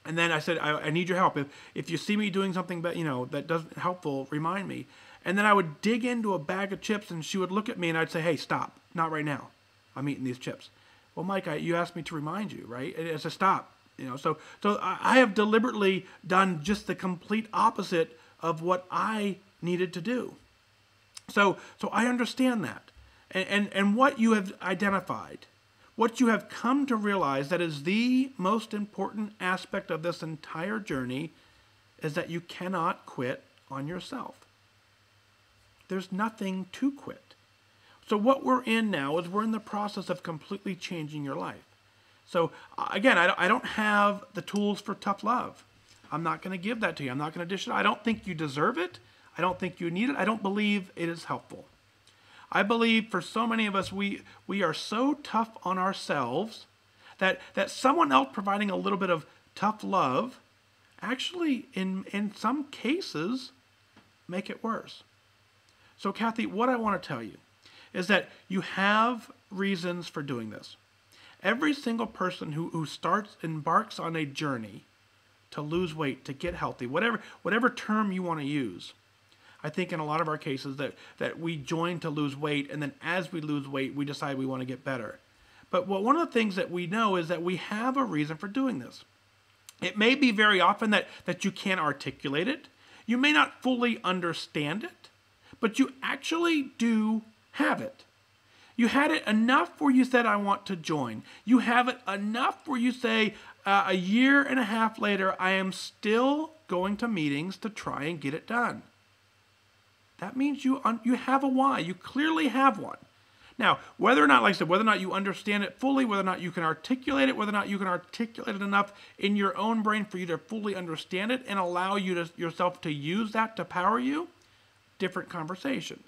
Speaker 1: And then I said, I need your help. If you see me doing something that doesn't helpful, remind me. And then I would dig into a bag of chips, and she would look at me, and I'd say, hey, stop. Not right now. I'm eating these chips. Well, Mike, you asked me to remind you, right? I said, stop. So I have deliberately done just the complete opposite of what I needed to do. So I understand that. And what you have identified, what you have come to realize that is the most important aspect of this entire journey is that you cannot quit on yourself. There's nothing to quit. So what we're in now is we're in the process of completely changing your life. So again, I don't have the tools for tough love. I'm not going to give that to you. I'm not going to dish it out. I don't think you deserve it. I don't think you need it. I don't believe it is helpful. I believe for so many of us, we are so tough on ourselves that someone else providing a little bit of tough love actually, in some cases, make it worse. So Kathy, what I want to tell you is that you have reasons for doing this. Every single person who embarks on a journey to lose weight, to get healthy, whatever term you want to use, I think in a lot of our cases that we join to lose weight, and then as we lose weight, we decide we want to get better. But one of the things that we know is that we have a reason for doing this. It may be very often that you can't articulate it. You may not fully understand it, but you actually do have it. You had it enough where you said, I want to join. You have it enough where you say, a year and a half later, I am still going to meetings to try and get it done. That means you have a why. You clearly have one. Now, whether or not, like I said, whether or not you understand it fully, whether or not you can articulate it, whether or not you can articulate it enough in your own brain for you to fully understand it and allow yourself to use that to power you, different conversation.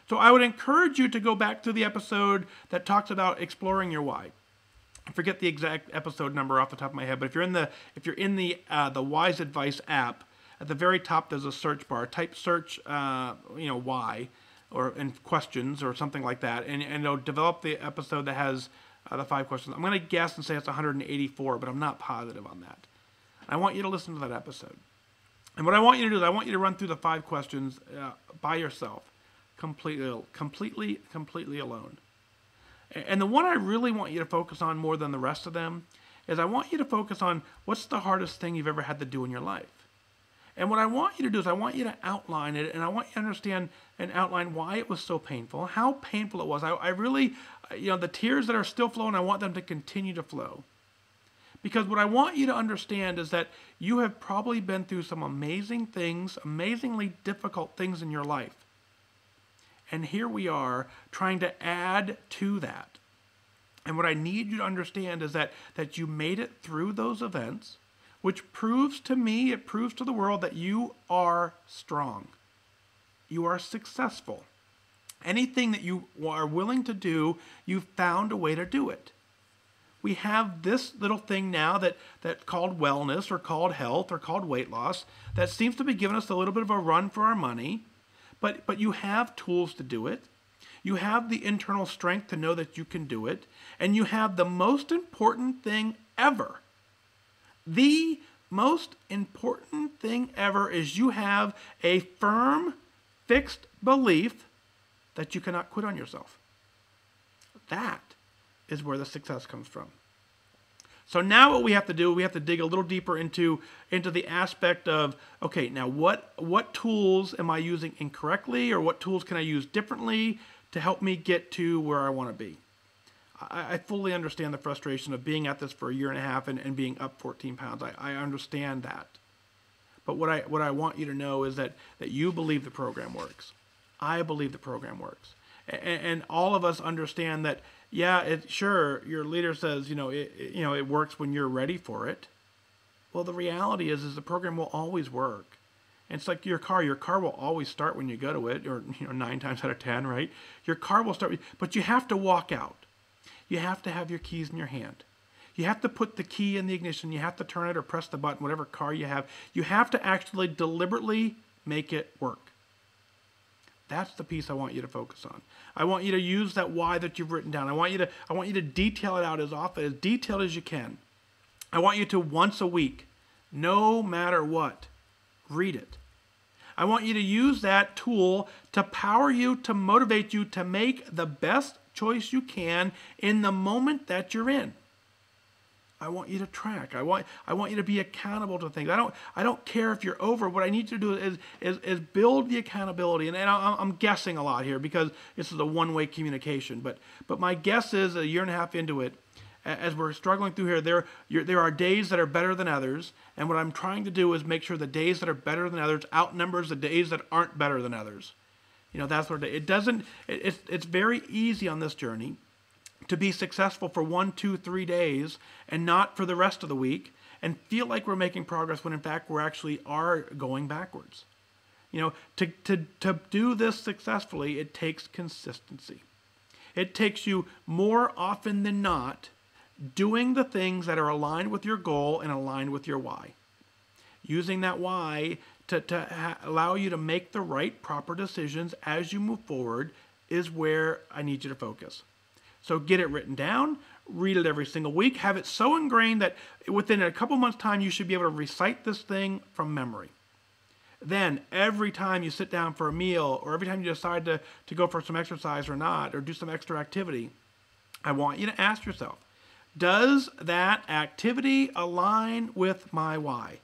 Speaker 1: So I would encourage you to go back to the episode that talks about exploring your why. I forget the exact episode number off the top of my head, but if you're in the WhysAdvice app, at the very top there's a search bar. Type search why and questions or something like that, and it'll develop the episode that has the 5 questions. I'm going to guess and say it's 184, but I'm not positive on that. I want you to listen to that episode. And what I want you to do is I want you to run through the 5 questions by yourself, completely alone. And the one I really want you to focus on more than the rest of them is I want you to focus on what's the hardest thing you've ever had to do in your life. And what I want you to do is I want you to outline it, and I want you to understand and outline why it was so painful, how painful it was. I really, the tears that are still flowing, I want them to continue to flow. Because what I want you to understand is that you have probably been through some amazing things, amazingly difficult things in your life. And here we are trying to add to that. And what I need you to understand is that you made it through those events, which proves to me, it proves to the world that you are strong. You are successful. Anything that you are willing to do, you've found a way to do it. We have this little thing now that called wellness or called health or called weight loss that seems to be giving us a little bit of a run for our money, but you have tools to do it. You have the internal strength to know that you can do it, and you have the most important thing ever. The most important thing ever is you have a firm, fixed belief that you cannot quit on yourself. That is where the success comes from. So now what we have to do, we have to dig a little deeper into the aspect of, okay, now what tools am I using incorrectly, or what tools can I use differently to help me get to where I want to be? I fully understand the frustration of being at this for a year and a half and being up 14 pounds. I understand that. But what I want you to know is that you believe the program works. I believe the program works. And all of us understand that, yeah, sure, your leader says, it works when you're ready for it. Well, the reality is the program will always work. And it's like your car. Your car will always start when you go to it, or 9 times out of 10, right? Your car will start, but you have to walk out. You have to have your keys in your hand. You have to put the key in the ignition. You have to turn it or press the button, whatever car you have. You have to actually deliberately make it work. That's the piece I want you to focus on. I want you to use that why that you've written down. I want you to detail it out as detailed as you can. I want you to once a week, no matter what, read it. I want you to use that tool to power you, to motivate you to make the best choice you can in the moment that you're in. I want you to track. I want you to be accountable to things. I don't care if you're over. What I need you to do is build the accountability. And I'm guessing a lot here because this is a one-way communication. But my guess is a year and a half into it, as we're struggling through here, there are days that are better than others. And what I'm trying to do is make sure the days that are better than others outnumbers the days that aren't better than others. That's what it doesn't. It's very easy on this journey to be successful for 1, 2, 3 days and not for the rest of the week, and feel like we're making progress when in fact we're actually are going backwards. To do this successfully, it takes consistency. It takes you more often than not doing the things that are aligned with your goal and aligned with your why. Using that why to allow you to make the right, proper decisions as you move forward is where I need you to focus. So get it written down, read it every single week, have it so ingrained that within a couple months' time you should be able to recite this thing from memory. Then every time you sit down for a meal, or every time you decide to go for some exercise or not, or do some extra activity, I want you to ask yourself, does that activity align with my why?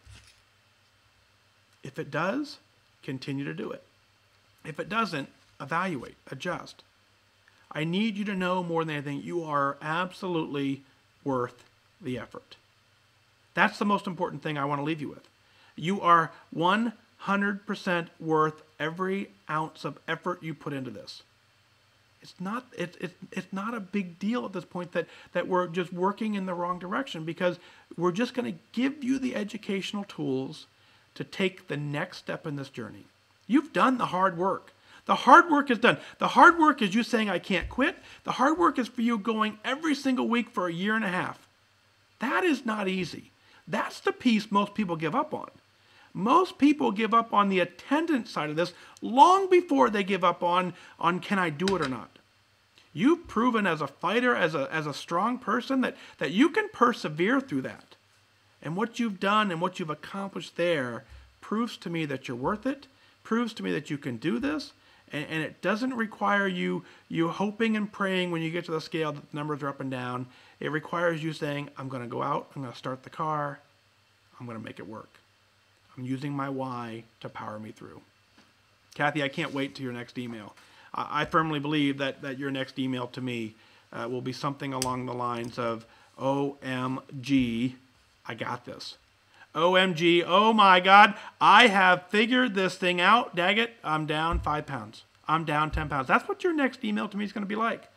Speaker 1: If it does, continue to do it. If it doesn't, evaluate, adjust. I need you to know more than anything, you are absolutely worth the effort. That's the most important thing I want to leave you with. You are 100% worth every ounce of effort you put into this. It's not a big deal at this point that we're just working in the wrong direction, because we're just going to give you the educational tools to take the next step in this journey. You've done the hard work. The hard work is done. The hard work is you saying, I can't quit. The hard work is for you going every single week for a year and a half. That is not easy. That's the piece most people give up on. Most people give up on the attendance side of this long before they give up on can I do it or not. You've proven as a fighter, as a strong person, that you can persevere through that. And what you've done and what you've accomplished there proves to me that you're worth it, proves to me that you can do this, And it doesn't require you hoping and praying when you get to the scale that the numbers are up and down. It requires you saying, I'm going to go out, I'm going to start the car, I'm going to make it work. I'm using my why to power me through. Kathy, I can't wait to your next email. I firmly believe that your next email to me will be something along the lines of, OMG, I got this. OMG, oh my God, I have figured this thing out. Daggett, I'm down 5 pounds. I'm down 10 pounds. That's what your next email to me is going to be like.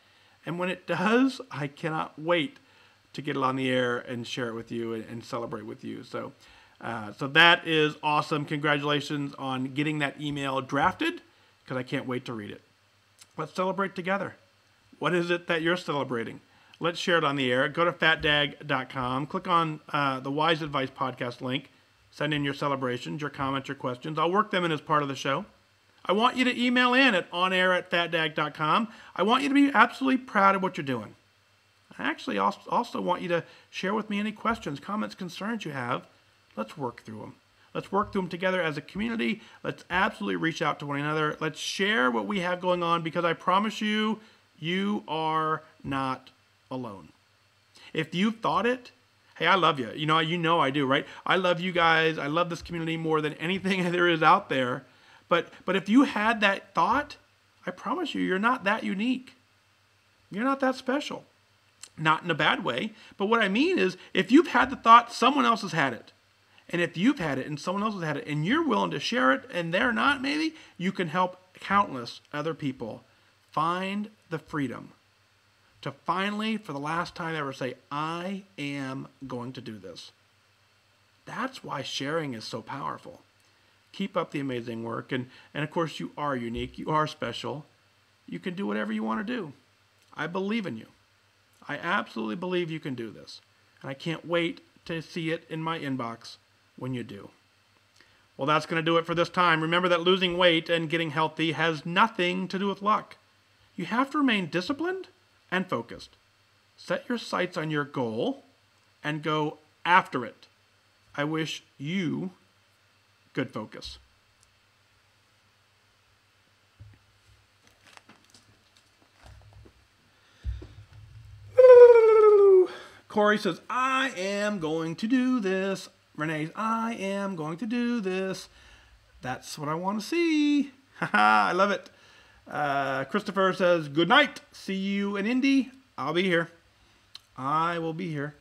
Speaker 1: And when it does, I cannot wait to get it on the air and share it with you and celebrate with you. So that is awesome. Congratulations on getting that email drafted, because I can't wait to read it. Let's celebrate together. What is it that you're celebrating? Let's share it on the air. Go to FatDag.com. Click on the WhysAdvice podcast link. Send in your celebrations, your comments, your questions. I'll work them in as part of the show. I want you to email in at onair@fatdag.com. I want you to be absolutely proud of what you're doing. I actually also want you to share with me any questions, comments, concerns you have. Let's work through them. Let's work through them together as a community. Let's absolutely reach out to one another. Let's share what we have going on, because I promise you, you are not alone. If you've thought it, hey, I love you. You know I do, right? I love you guys. I love this community more than anything there is out there. But if you had that thought, I promise you, you're not that unique. You're not that special. Not in a bad way. But what I mean is, if you've had the thought, someone else has had it. And if you've had it and someone else has had it, and you're willing to share it and they're not, maybe, you can help countless other people find the freedom to finally, for the last time ever, say, I am going to do this. That's why sharing is so powerful. Keep up the amazing work. And of course, you are unique. You are special. You can do whatever you want to do. I believe in you. I absolutely believe you can do this. And I can't wait to see it in my inbox when you do. Well, that's going to do it for this time. Remember that losing weight and getting healthy has nothing to do with luck. You have to remain disciplined and focused. Set your sights on your goal and go after it. I wish you good focus. Corey says, I am going to do this. Renee, I am going to do this. That's what I want to see. I love it. Christopher says, good night. See you in Indy. I'll be here. I will be here.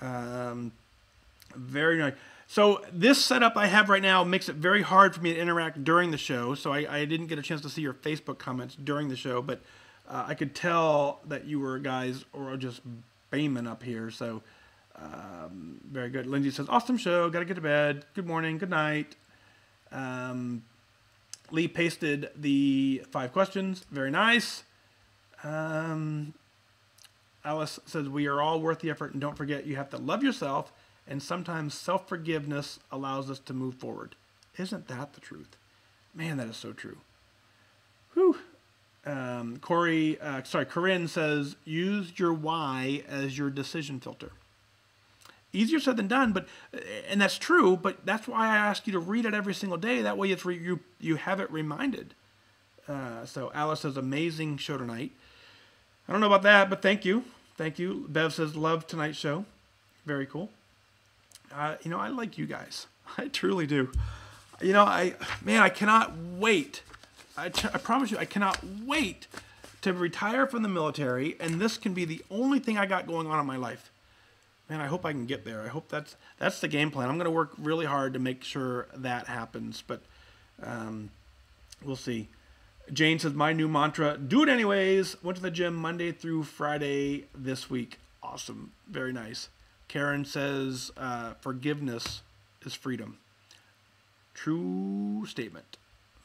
Speaker 1: Very nice. So this setup I have right now makes it very hard for me to interact during the show. So I didn't get a chance to see your Facebook comments during the show, but I could tell that you were guys or just beaming up here. So very good. Lindsay says, awesome show. Got to get to bed. Good morning. Good night. Lee pasted the 5 questions. Very nice. Alice says, we are all worth the effort, and don't forget, you have to love yourself, and sometimes self-forgiveness allows us to move forward. Isn't that the truth? Man, that is so true. Whew. Corinne says, use your why as your decision filter. Easier said than done, and that's true, but that's why I ask you to read it every single day. That way it's you have it reminded. So Alice says, amazing show tonight. I don't know about that, but thank you. Thank you. Bev says, love tonight's show. Very cool. I like you guys. I truly do. I cannot wait. I promise you, I cannot wait to retire from the military, and this can be the only thing I got going on in my life. Man, I hope I can get there. I hope that's the game plan. I'm going to work really hard to make sure that happens, but we'll see. Jane says, my new mantra, do it anyways. Went to the gym Monday through Friday this week. Awesome. Very nice. Karen says, forgiveness is freedom. True statement.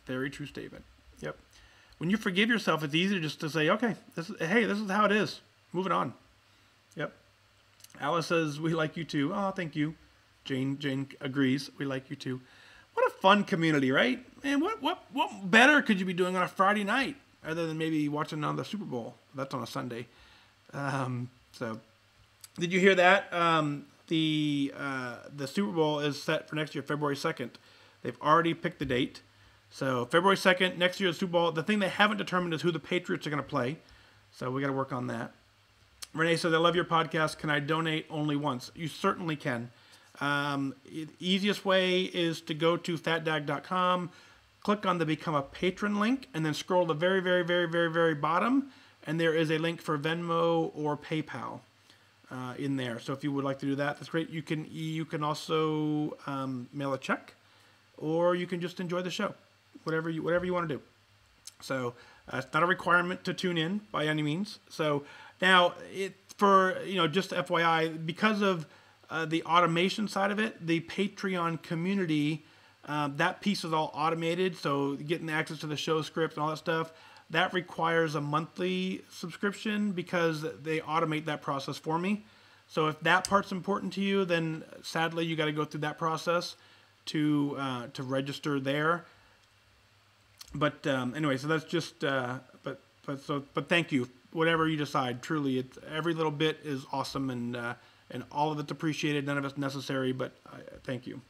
Speaker 1: Very true statement. Yep. When you forgive yourself, it's easy just to say, okay, this is how it is. Moving on. Yep. Alice says, we like you too. Oh, thank you. Jane agrees. We like you too. What a fun community, right? Man, what better could you be doing on a Friday night other than maybe watching on the Super Bowl? That's on a Sunday. So, did you hear that? The Super Bowl is set for next year, February 2nd. They've already picked the date. So February 2nd, next year's Super Bowl. The thing they haven't determined is who the Patriots are going to play. So we got to work on that. Renee says, I love your podcast. Can I donate only once? You certainly can. Easiest way is to go to fatdag.com, click on the Become a Patron link, and then scroll to the very, very, very, very, very bottom, and there is a link for Venmo or PayPal in there. So if you would like to do that, that's great. You can also mail a check, or you can just enjoy the show, whatever you want to do. So it's not a requirement to tune in by any means. So now, just FYI, because of the automation side of it, the Patreon community, that piece is all automated. So getting access to the show script and all that stuff, that requires a monthly subscription because they automate that process for me. So if that part's important to you, then sadly you got to go through that process to register there. But anyway, so that's just but thank you. Whatever you decide, truly, every little bit is awesome, and all of it's appreciated. None of it's necessary, but thank you.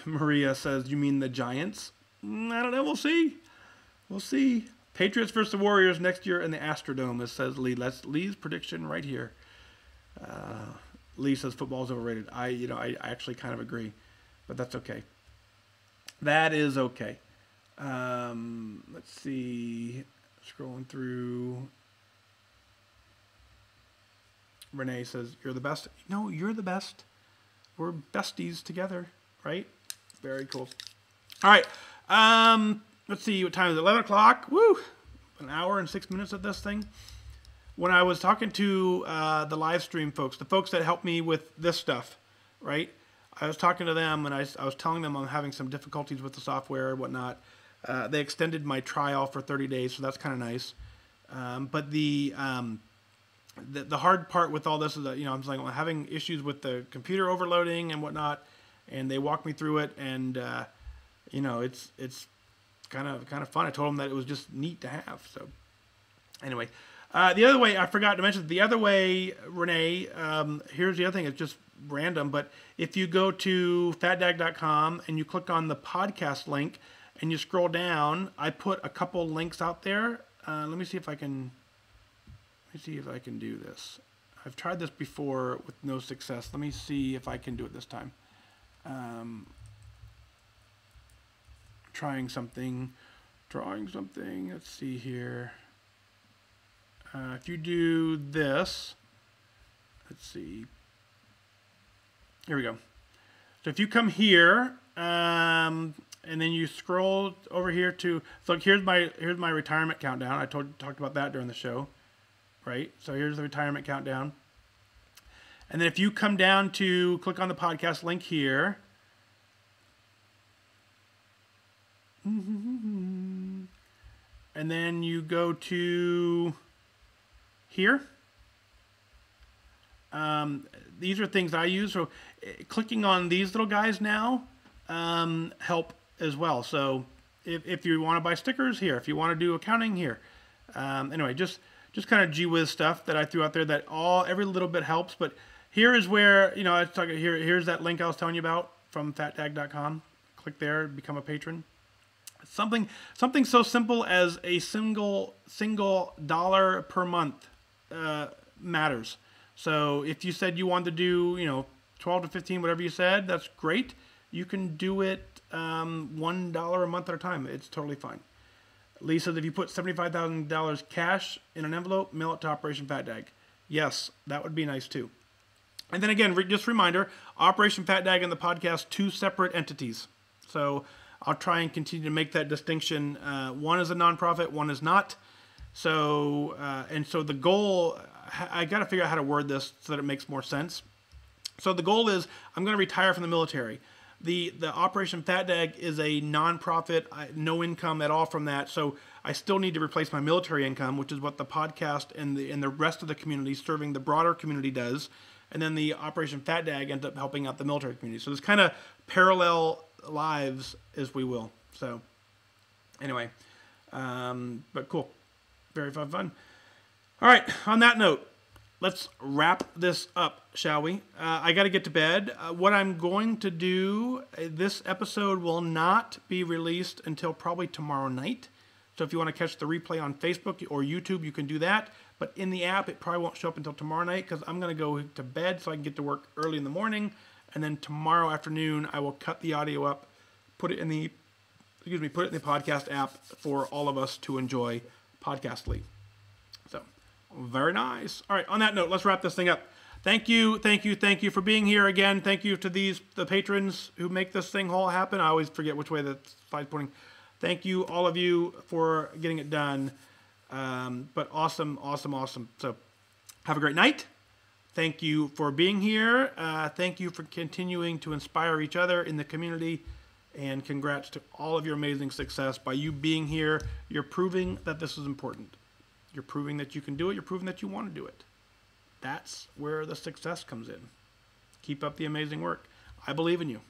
Speaker 1: Maria says, "You mean the Giants?" I don't know. We'll see. We'll see. Patriots versus the Warriors next year in the Astrodome. It says Lee. That's Lee's prediction right here. Lee says football is overrated. I actually kind of agree, but that's okay. That is okay. Let's see. Scrolling through. Renee says, "You're the best." No, you're the best. We're besties together, right? Very cool. All right. Let's see. What time is it? 11 o'clock. Woo! An hour and 6 minutes of this thing. When I was talking to the live stream folks, the folks that helped me with this stuff, right? I was talking to them, and I was telling them I'm having some difficulties with the software and whatnot. They extended my trial for 30 days, so that's kind of nice. But the hard part with all this is that, I'm like, I'm having issues with the computer overloading and whatnot, and they walked me through it, and it's kind of fun. I told them that it was just neat to have. So anyway, the other way I forgot to mention, the other way, Renee, here's the other thing. It's just random, but if you go to fatdag.com and you click on the podcast link and you scroll down, I put a couple links out there. Let me see if I can do this. I've tried this before with no success. Let me see if I can do it this time. Trying something. Let's see here. If you do this, let's see. Here we go. So if you come here, and then you scroll over here to, so here's my retirement countdown. I talked about that during the show, right? So here's the retirement countdown. And then if you come down to click on the podcast link here, and then you go to here. These are things I use. So clicking on these little guys now help as well. So if you want to buy stickers here, if you want to do accounting here. Anyway, just kind of gee whiz stuff that I threw out there that every little bit helps. But here is where, I was talking here's that link I was telling you about from fatdag.com. Click there, become a patron. Something so simple as a single dollar per month matters. So if you said you wanted to do, 12 to 15, whatever you said, that's great. You can do it $1 a month at a time. It's totally fine. Lee says if you put $75,000 cash in an envelope, mail it to Operation FatDag. Yes, that would be nice too. And then again, just a reminder, Operation FatDag and the podcast, two separate entities. So I'll try and continue to make that distinction. One is a nonprofit, one is not. So, so the goal, I got to figure out how to word this so that it makes more sense. So the goal is I'm going to retire from the military. The Operation FatDag is a nonprofit, no income at all from that. So I still need to replace my military income, which is what the podcast and the rest of the community serving the broader community does. And then the Operation FatDag ends up helping out the military community. So it's kind of parallel lives, as we will. So anyway, but cool. Very fun. All right, on that note, let's wrap this up, shall we? I got to get to bed. What I'm going to do, this episode will not be released until probably tomorrow night. So if you want to catch the replay on Facebook or YouTube, you can do that. But in the app, it probably won't show up until tomorrow night because I'm going to go to bed so I can get to work early in the morning. And then tomorrow afternoon, I will cut the audio up, put it in the podcast app for all of us to enjoy podcastly. So, very nice. All right, on that note, let's wrap this thing up. Thank you for being here again. Thank you to the patrons who make this thing all happen. I always forget which way the slide's pointing. Thank you, all of you, for getting it done. But awesome. So, have a great night. Thank you for being here. Thank you for continuing to inspire each other in the community. And congrats to all of your amazing success. By you being here, you're proving that this is important. You're proving that you can do it. You're proving that you want to do it. That's where the success comes in. Keep up the amazing work. I believe in you.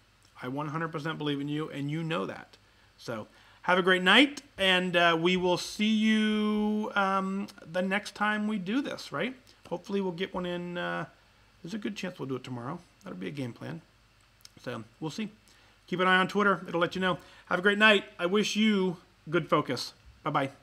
Speaker 1: I 100% believe in you, and you know that. So have a great night, and we will see you the next time we do this, right? Hopefully we'll get one in. There's a good chance we'll do it tomorrow. That'll be a game plan. So we'll see. Keep an eye on Twitter. It'll let you know. Have a great night. I wish you good focus. Bye-bye.